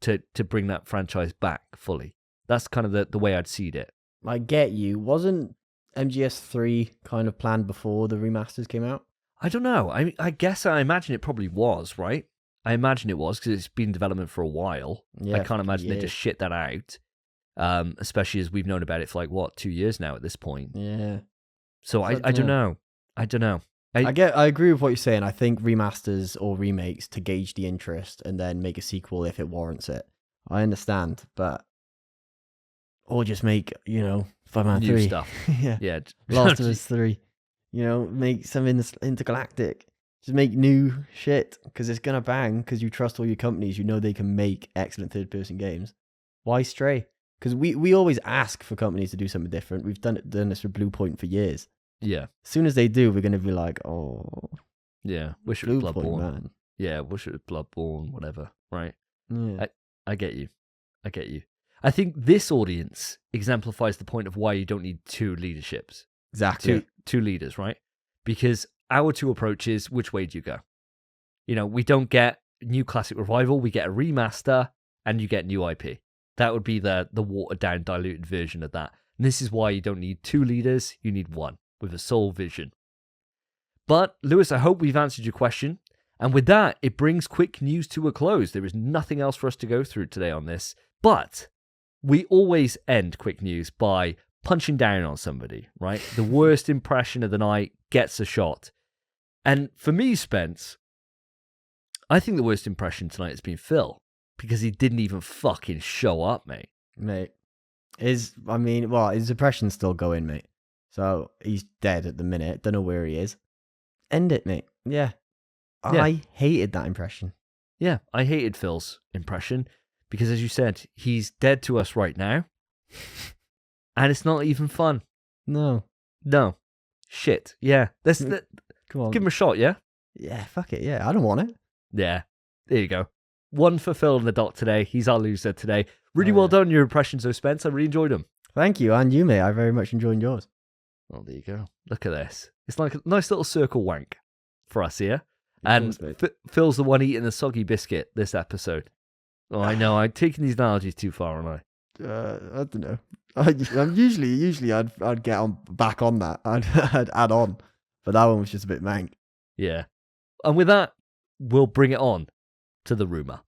to bring that franchise back fully. That's kind of the way I'd seed it. I get you. Wasn't MGS3 kind of planned before the remasters came out? I don't know. I imagine it probably was, right? I imagine it was because it's been in development for a while. Yeah, I can't imagine they years. just shit that out. Especially as we've known about it for like, what, 2 years now at this point. Yeah. So I don't know. I don't know. I agree with what you're saying. I think remasters or remakes to gauge the interest and then make a sequel if it warrants it. I understand, but or just make, Spider-Man New 3. stuff. Yeah. Yeah. Last of Us 3. Make some intergalactic. Just make new shit because it's going to bang because you trust all your companies. You know they can make excellent third-person games. Why stray? Because we always ask for companies to do something different. We've done this with Blue Point for years. Yeah. As soon as they do, we're going to be like, oh. Yeah. Wish it was Blue Point, Bloodborne. man. Yeah. Wish it was Bloodborne, whatever. Right. Yeah. I get you. I think this audience exemplifies the point of why you don't need two leaderships. Exactly. Two leaders, right? Because our two approaches, which way do you go? We don't get new classic revival, we get a remaster, and you get new IP. That would be the watered down, diluted version of that. And this is why you don't need two leaders, you need one with a sole vision. But, Lewis, I hope we've answered your question. And with that, it brings quick news to a close. There is nothing else for us to go through today on this. But we always end quick news by punching down on somebody, right? The worst impression of the night gets a shot. And for me, Spence, I think the worst impression tonight has been Phil, because he didn't even fucking show up, mate. Mate. His impression's still going, mate. So he's dead at the minute. Don't know where he is. End it, mate. Yeah. I hated that impression. Yeah, I hated Phil's impression because, as you said, he's dead to us right now. And it's not even fun. No. Shit. Yeah. Come on. Give him a shot, yeah? Yeah, fuck it. Yeah, I don't want it. Yeah. There you go. One for Phil in the dot today. He's our loser today. Really well done, your impressions, though, Spence. I really enjoyed them. Thank you. And you, mate. I very much enjoyed yours. Well, there you go. Look at this. It's like a nice little circle wank for us here. And Phil's the one eating the soggy biscuit this episode. Oh, I know. I'm taking these analogies too far, aren't I? I don't know. I'm usually I'd get back on that. I'd add on, but that one was just a bit mank. Yeah. And with that, we'll bring it on to the rumor.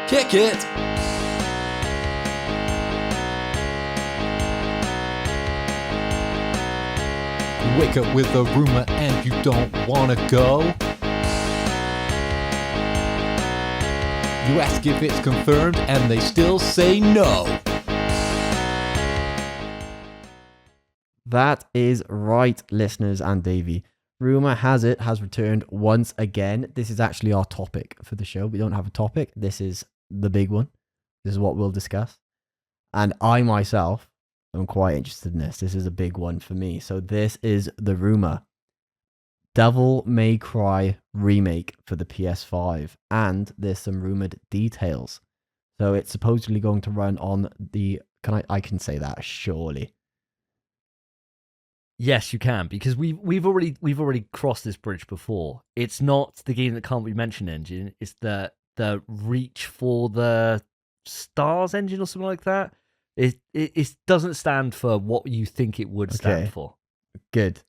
Kick it! You wake up with a rumor and you don't wanna go. You ask if it's confirmed and they still say no. That is right, listeners and Davey. Rumour has returned once again. This is actually our topic for the show. We don't have a topic. This is the big one. This is what we'll discuss. And I myself am quite interested in this. This is a big one for me. So this is the rumour. Devil May Cry remake for the PS5. And there's some rumoured details. So it's supposedly going to run on the... I can say that, surely. Yes, you can, because we've already crossed this bridge before. It's not the game that can't be mentioned engine. It's the Reach for the Stars engine or something like that. It doesn't stand for what you think it would stand for. Good.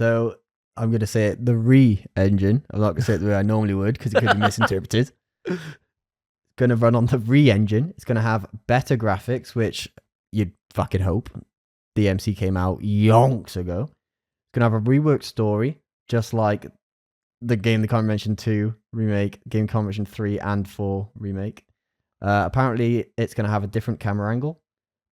So I'm going to say it, the Re-engine. I'm not going to say it the way I normally would because it could be misinterpreted. It's going to run on the Re-engine. It's going to have better graphics, which you'd fucking hope. The MC came out yonks ago. It's going to have a reworked story, just like the Game the Can't Mention 2 remake, Game Can't Mention 3 and 4 remake. Apparently, it's going to have a different camera angle.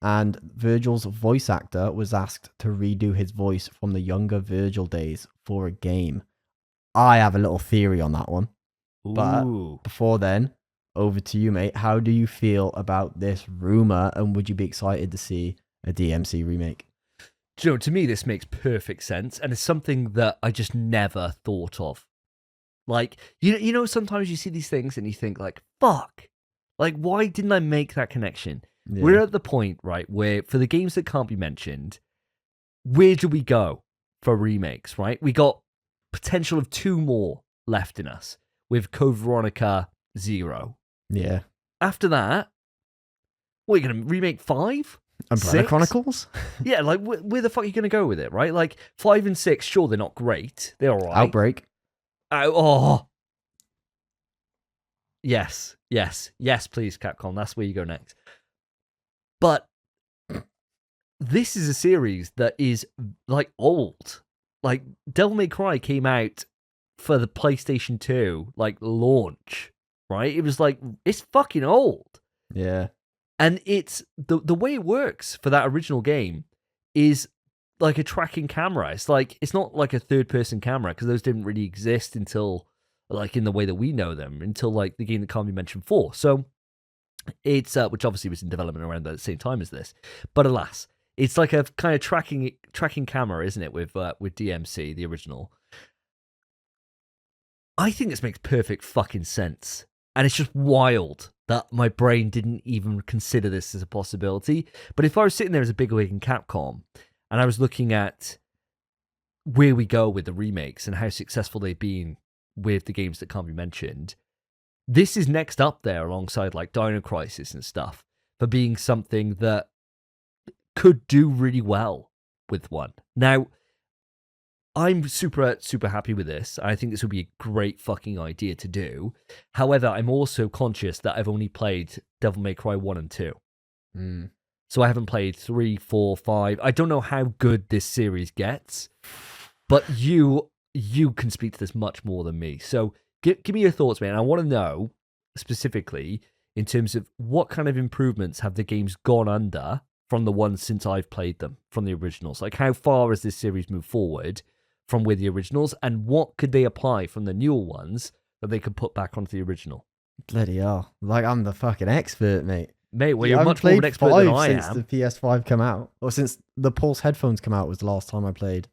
And Virgil's voice actor was asked to redo his voice from the younger Virgil days for a game. I have a little theory on that one. Ooh. But before then, over to you, mate. How do you feel about this rumor? And would you be excited to see a DMC remake? Do you know, to me, this makes perfect sense. And it's something that I just never thought of. Like, you know, sometimes you see these things and you think like, fuck, like, why didn't I make that connection? Yeah. We're at the point, right, where for the games that can't be mentioned, where do we go for remakes, right? We got potential of 2 more left in us with Code Veronica 0 Yeah. After that, what, are you going to remake 5? Umbrella 6? Chronicles? Yeah, like, where the fuck are you going to go with it, right? Like, 5 and 6, sure, they're not great. They're all right. Outbreak. Oh. Yes, please, Capcom. That's where you go next. But this is a series that is, like, old. Like, Devil May Cry came out for the PlayStation 2, like, launch, right? It was like, it's fucking old. Yeah. And it's, the way it works for that original game is like a tracking camera. It's like, it's not like a third-person camera, because those didn't really exist until, like, in the way that we know them, until, like, the game that Carmen mentioned 4. So, it's, which obviously was in development around the same time as this. But alas, it's like a kind of tracking camera, isn't it, with DMC, the original. I think this makes perfect fucking sense. And it's just wild that my brain didn't even consider this as a possibility. But if I was sitting there as a bigwig in Capcom, and I was looking at where we go with the remakes and how successful they've been with the games that can't be mentioned, this is next up there alongside like Dino Crisis and stuff for being something that could do really well with one. Now, I'm super happy with this. I think this would be a great fucking idea to do. However, I'm also conscious that I've only played Devil May Cry 1 and 2. So I haven't played 3, 4, 5. I don't know how good this series gets, but you can speak to this much more than me. So give me your thoughts, man. I want to know specifically in terms of what kind of improvements have the games gone under from the ones since I've played them, from the originals. Like, how far has this series moved forward from with the originals, and what could they apply from the newer ones that they could put back onto the original? Bloody hell. Like, I'm the fucking expert, mate. Mate, well, you're much more of an expert than I am. Since the PS5 come out, or since the Pulse headphones come out was the last time I played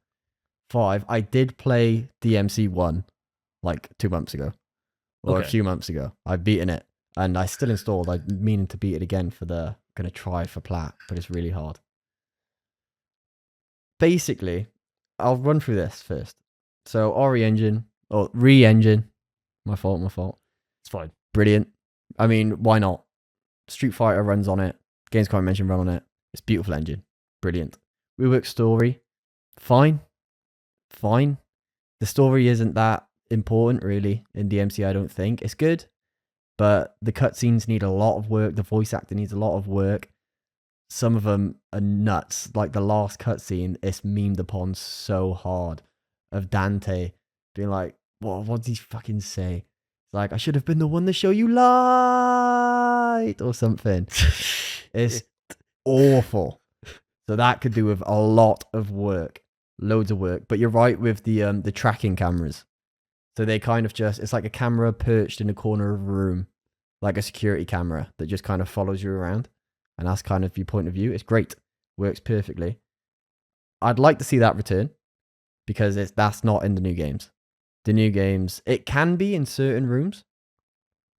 5. I did play DMC 1 like 2 months ago, or a few months ago. I've beaten it, and I still installed. I'm meaning to beat it again gonna try for plat, but it's really hard. Basically, I'll run through this first. So Ori engine, or re-engine, my fault. It's fine. Brilliant. I mean, why not? Street Fighter runs on it. Games Can't Be Mentioned run on it. It's a beautiful engine. Brilliant. Rework story. Fine. The story isn't that important, really, in DMC, I don't think. It's good, but the cutscenes need a lot of work. The voice acting needs a lot of work. Some of them are nuts. Like the last cutscene, it's memed upon so hard, of Dante being like, what does he fucking say? It's like, I should have been the one to show you light, or something. It's awful. So that could do with a lot of work, loads of work. But you're right with the tracking cameras. So they kind of just, it's like a camera perched in a corner of a room, like a security camera that just kind of follows you around. And that's kind of your point of view. It's great. Works perfectly. I'd like to see that return, because that's not in the new games. The new games, it can be in certain rooms,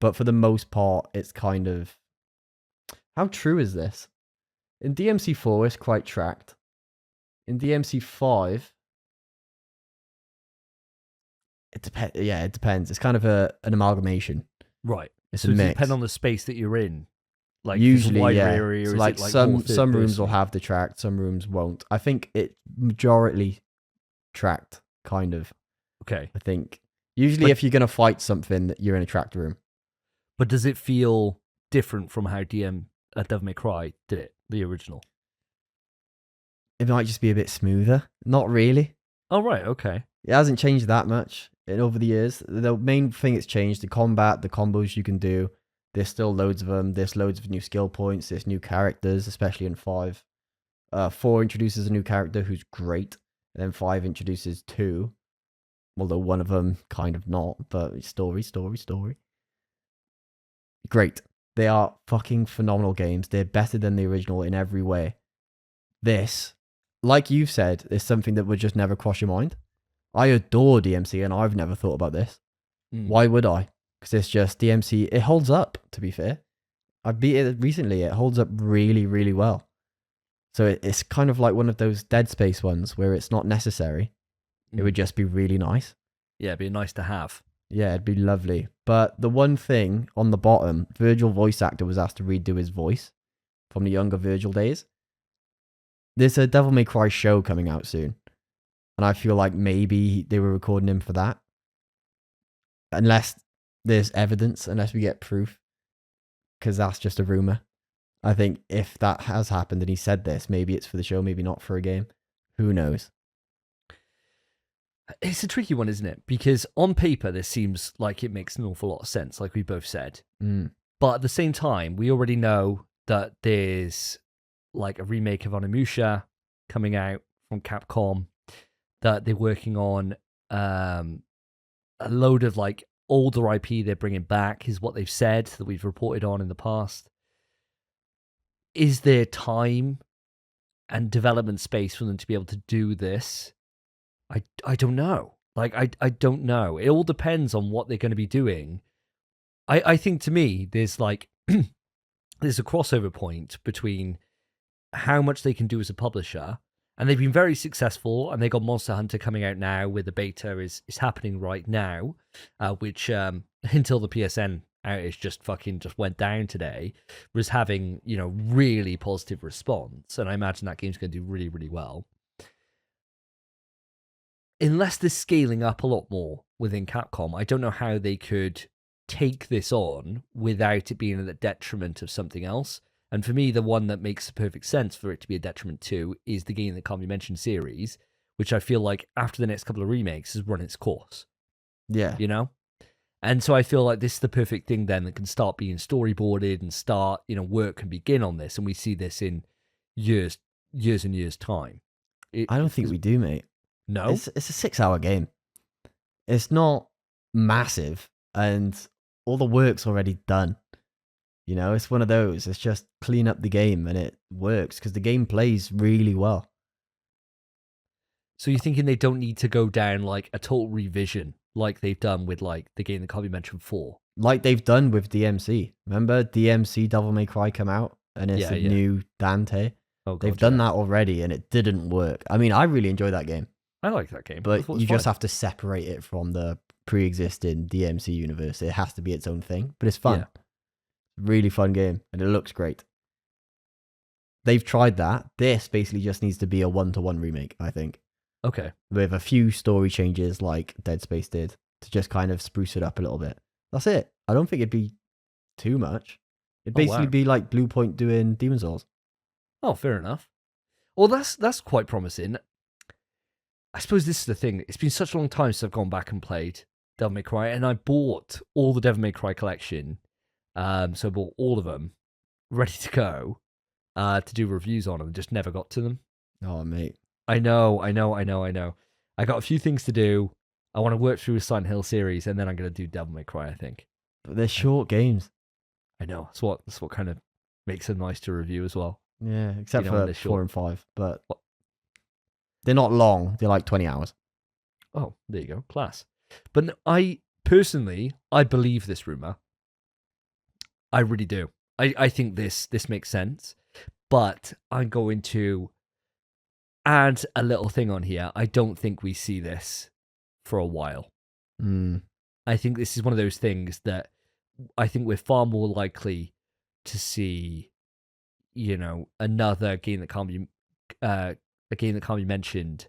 but for the most part, it's kind of... How true is this? In DMC4, it's quite tracked. In DMC5, it depends. It's kind of an amalgamation. Right. It's so a does mix. it depend on the space that you're in? Like, Usually, wider yeah. area, So or like, is it like some rooms will have the tracked, some rooms won't. I think it majority tracked, kind of. Okay. I think usually if you're gonna fight something, you're in a tracked room. But does it feel different from how Devil May Cry did it, the original? It might just be a bit smoother. Not really. Oh, right. Okay. It hasn't changed that much over the years. The main thing it's changed, the combat, the combos you can do. There's still loads of them. There's loads of new skill points. There's new characters, especially in 5. 4 introduces a new character who's great. And then 5 introduces 2. Although one of them kind of not. But story. Great. They are fucking phenomenal games. They're better than the original in every way. This, like you've said, is something that would just never cross your mind. I adore DMC, and I've never thought about this. Why would I? Because it's just DMC. It holds up, to be fair. I beat it recently. It holds up really, really well. So it's kind of like one of those Dead Space ones where it's not necessary. It would just be really nice. Yeah, it'd be nice to have. Yeah, it'd be lovely. But the one thing on the bottom, Virgil voice actor was asked to redo his voice from the younger Virgil days. There's a Devil May Cry show coming out soon. And I feel like maybe they were recording him for that. Unless there's evidence, unless we get proof. Because that's just a rumor. I think if that has happened and he said this, maybe it's for the show, maybe not for a game. Who knows? It's a tricky one, isn't it? Because on paper, this seems like it makes an awful lot of sense, like we both said. But at the same time, we already know that there's like a remake of Onimusha coming out from Capcom, that they're working on a load of like older IP they're bringing back, is what they've said, that we've reported on in the past. Is there time and development space for them to be able to do this? I don't know. Like, I don't know. It all depends on what they're going to be doing. I think, to me, there's like there's a crossover point between how much they can do as a publisher, and they've been very successful, and they got Monster Hunter coming out now, where the beta is happening right now, which until the PSN outage just went down today, was having, you know, really positive response, and I imagine that game's going to do really, really well. Unless they're scaling up a lot more within Capcom, I don't know how they could take this on without it being at the detriment of something else. And for me, the one that makes perfect sense for it to be a detriment to is the Game That Can't Be Mentioned series, which I feel like after the next couple of remakes has run its course. Yeah. You know? And so I feel like this is the perfect thing then that can start being storyboarded and start, you know, work can begin on this. And we see this in years and years' time. I don't think we do, mate. No? It's a 6-hour game. It's not massive, and all the work's already done. You know, it's one of those. It's just clean up the game, and it works, because the game plays really well. So you're thinking they don't need to go down like a total revision like they've done with like the Game That Can't Be Mentioned 4? Like they've done with DMC. Remember DMC Devil May Cry come out, and it's a new Dante? Oh, God, they've done that already, and it didn't work. I mean, I really enjoyed that game. I like that game. But you just have to separate it from the pre-existing DMC universe. It has to be its own thing, but it's fun. Yeah. Really fun game, and it looks great. They've tried that. This basically just needs to be a 1-to-1 remake, I think. Okay. With a few story changes like Dead Space did to just kind of spruce it up a little bit. That's it. I don't think it'd be too much. It'd basically be like Blue Point doing Demon's Souls. Oh, fair enough. Well, that's quite promising. I suppose this is the thing. It's been such a long time since I've gone back and played Devil May Cry, and I bought all the Devil May Cry collection. So I bought all of them, ready to go, to do reviews on them. Just never got to them. Oh, mate. I know. I got a few things to do. I want to work through the Silent Hill series, and then I'm going to do Devil May Cry, I think. But they're short games. I know. That's what kind of makes them nice to review as well. Yeah, except You know, for they're 4 short. and 5. But they're not long. They're like 20 hours. Oh, there you go. Class. But I believe this rumor. I really do. I think this makes sense. But I'm going to add a little thing on here. I don't think we see this for a while. I think this is one of those things that I think we're far more likely to see, you know, another game that can't be a game that can't be mentioned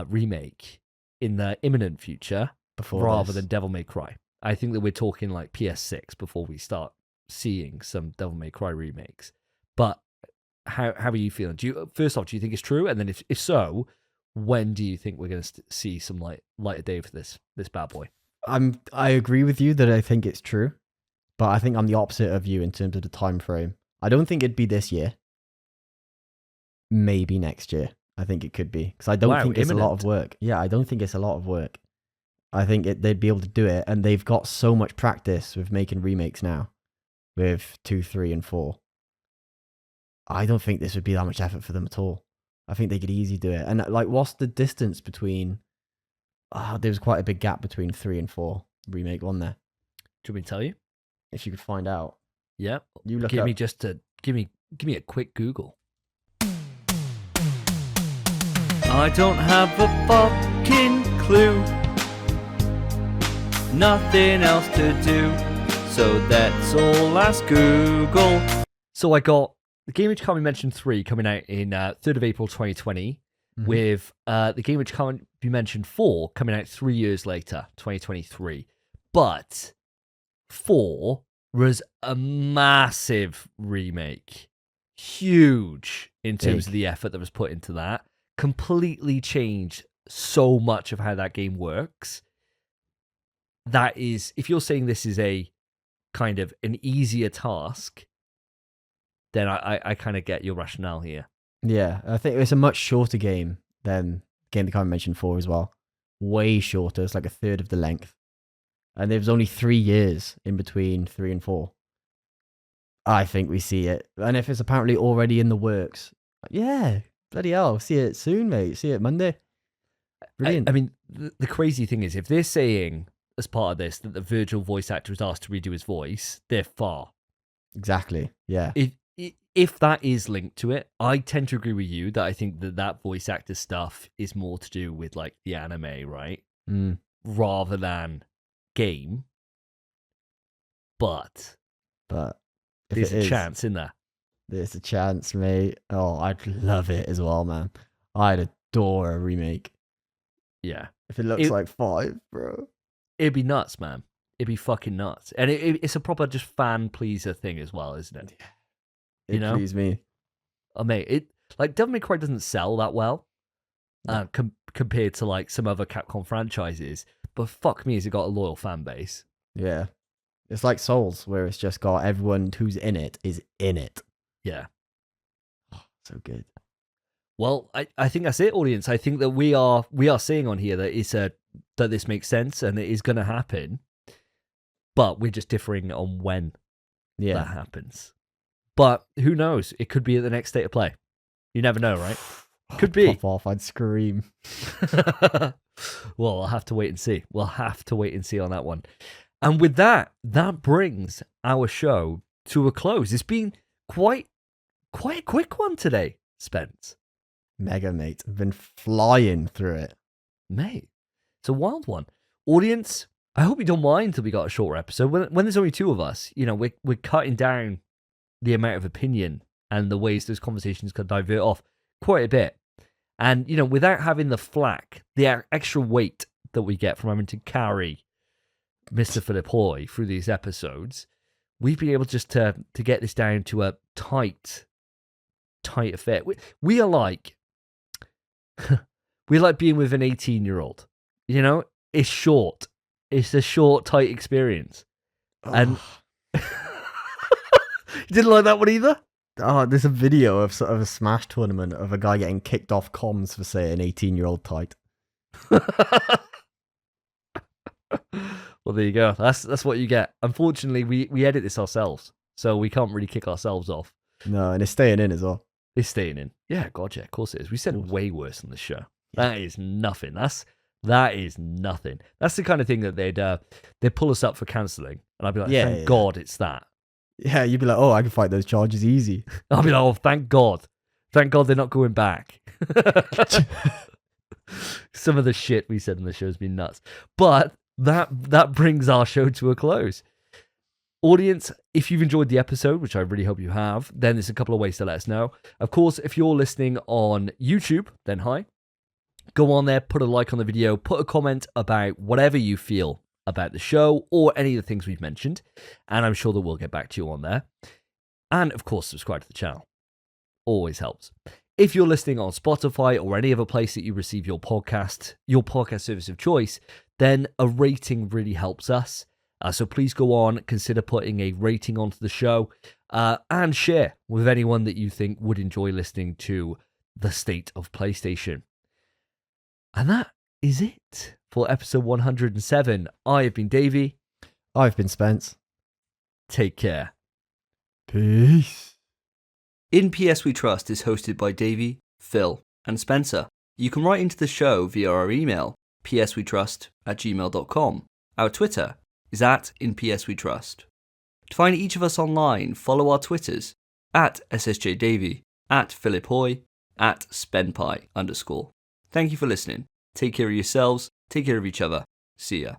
remake in the imminent future rather than Devil May Cry. I think that we're talking like PS6 before we start seeing some Devil May Cry remakes. But how are you feeling? First off, do you think it's true? And then if so, when do you think we're going to see some light of day for this bad boy? I agree with you that I think it's true, but I think I'm the opposite of you in terms of the time frame. I don't think it'd be this year. Maybe next year. I think it could be, because I don't think it's a lot of work. Yeah, I don't think it's a lot of work. I think they'd be able to do it, and they've got so much practice with making remakes now, with 2, 3, and 4. I don't think this would be that much effort for them at all. I think they could easily do it. And like, what's the distance between? There was quite a big gap between 3 and 4 remake on there. Do you want me to tell you? If you could find out. Yeah. You look give up. me give me a quick Google. I don't have a fucking clue. nothing else to do, so that's all ask Google. So I got the game which can't be mentioned 3 coming out in 3rd of April 2020, with the game which can't be mentioned 4 coming out 3 years later, 2023. But 4 was a massive remake. Huge in terms of the effort that was put into that. Completely changed so much of how that game works. That is, if you're saying this is a kind of an easier task, then I kind of get your rationale here. Yeah, I think it's a much shorter game than the game that I mentioned 4 as well. Way shorter. It's like a third of the length. And there was only 3 years in between 3 and 4. I think we see it. And if it's apparently already in the works, yeah, bloody hell, see it soon, mate. See it Monday. Brilliant. I mean, the crazy thing is, if they're saying as part of this that the Virgil voice actor was asked to redo his voice, they're far. Exactly, yeah. If that is linked to it, I tend to agree with you that I think that voice actor stuff is more to do with like the anime, right? Rather than game. But there's a chance in there. There's a chance, mate. Oh, I'd love it as well, man. I'd adore a remake. Yeah. If it looks like 5, bro. It'd be nuts, man. It'd be fucking nuts. And it's a proper just fan pleaser thing as well, isn't it? Yeah. You know? Please me. Oh, mate, Devil May Cry doesn't sell that well compared to like some other Capcom franchises. But fuck me, has it got a loyal fan base? Yeah. It's like Souls, where it's just got everyone who's in it is in it. Yeah. Oh, so good. Well, I think that's it, audience. I think that we are seeing on here that that this makes sense and it is going to happen, but we're just differing on when that happens. But who knows? It could be at the next State of Play. You never know, right? Could be. Pop off, I'd scream. Well, I'll have to wait and see. We'll have to wait and see on that one. And with that brings our show to a close. It's been quite a quick one today, Spence. Mega, mate. I've been flying through it. Mate, it's a wild one. Audience, I hope you don't mind that we got a shorter episode. When there's only 2 of us, you know, we're cutting down the amount of opinion and the ways those conversations can divert off quite a bit. And, you know, without having the flack, the extra weight that we get from having to carry Mr. Philip Hoy through these episodes, we've been able just to get this down to a tight fit. We are like... we like being with an 18-year-old. You know, it's short. It's a short, tight experience. Oh. And you didn't like that one either? Oh, there's a video of sort of a Smash tournament of a guy getting kicked off comms for saying 18-year-old tight. Well, there you go. That's what you get. Unfortunately, we edit this ourselves, so we can't really kick ourselves off. No, and it's staying in as well. It's staying in. Yeah, God, yeah, of course it is. We said way worse on the show. That is nothing. That is nothing. That's the kind of thing that they'd pull us up for cancelling, and I'd be like, thank God it's that. Yeah, you'd be like, oh, I can fight those charges easy. I'll be like, oh, thank God they're not going back. Some of the shit we said in the show has been nuts, but that brings our show to a close. Audience, if you've enjoyed the episode, which I really hope you have, then there's a couple of ways to let us know. Of course, if you're listening on YouTube, then hi. Go on there, put a like on the video, put a comment about whatever you feel about the show or any of the things we've mentioned, and I'm sure that we'll get back to you on there. And of course, subscribe to the channel. Always helps. If you're listening on Spotify or any other place that you receive your podcast service of choice, then a rating really helps us. So please go on, consider putting a rating onto the show, and share with anyone that you think would enjoy listening to the State of PlayStation. And that is it for episode 107. I have been Davey. I've been Spence. Take care. Peace. In PS We Trust is hosted by Davey, Phil, and Spencer. You can write into the show via our email, pswetrust@gmail.com. Our Twitter is @InPSWeTrust. To find each of us online, follow our Twitters, @SSJDavey, @PhilipHoy, @SpenPie_. Thank you for listening. Take care of yourselves, take care of each other. See ya.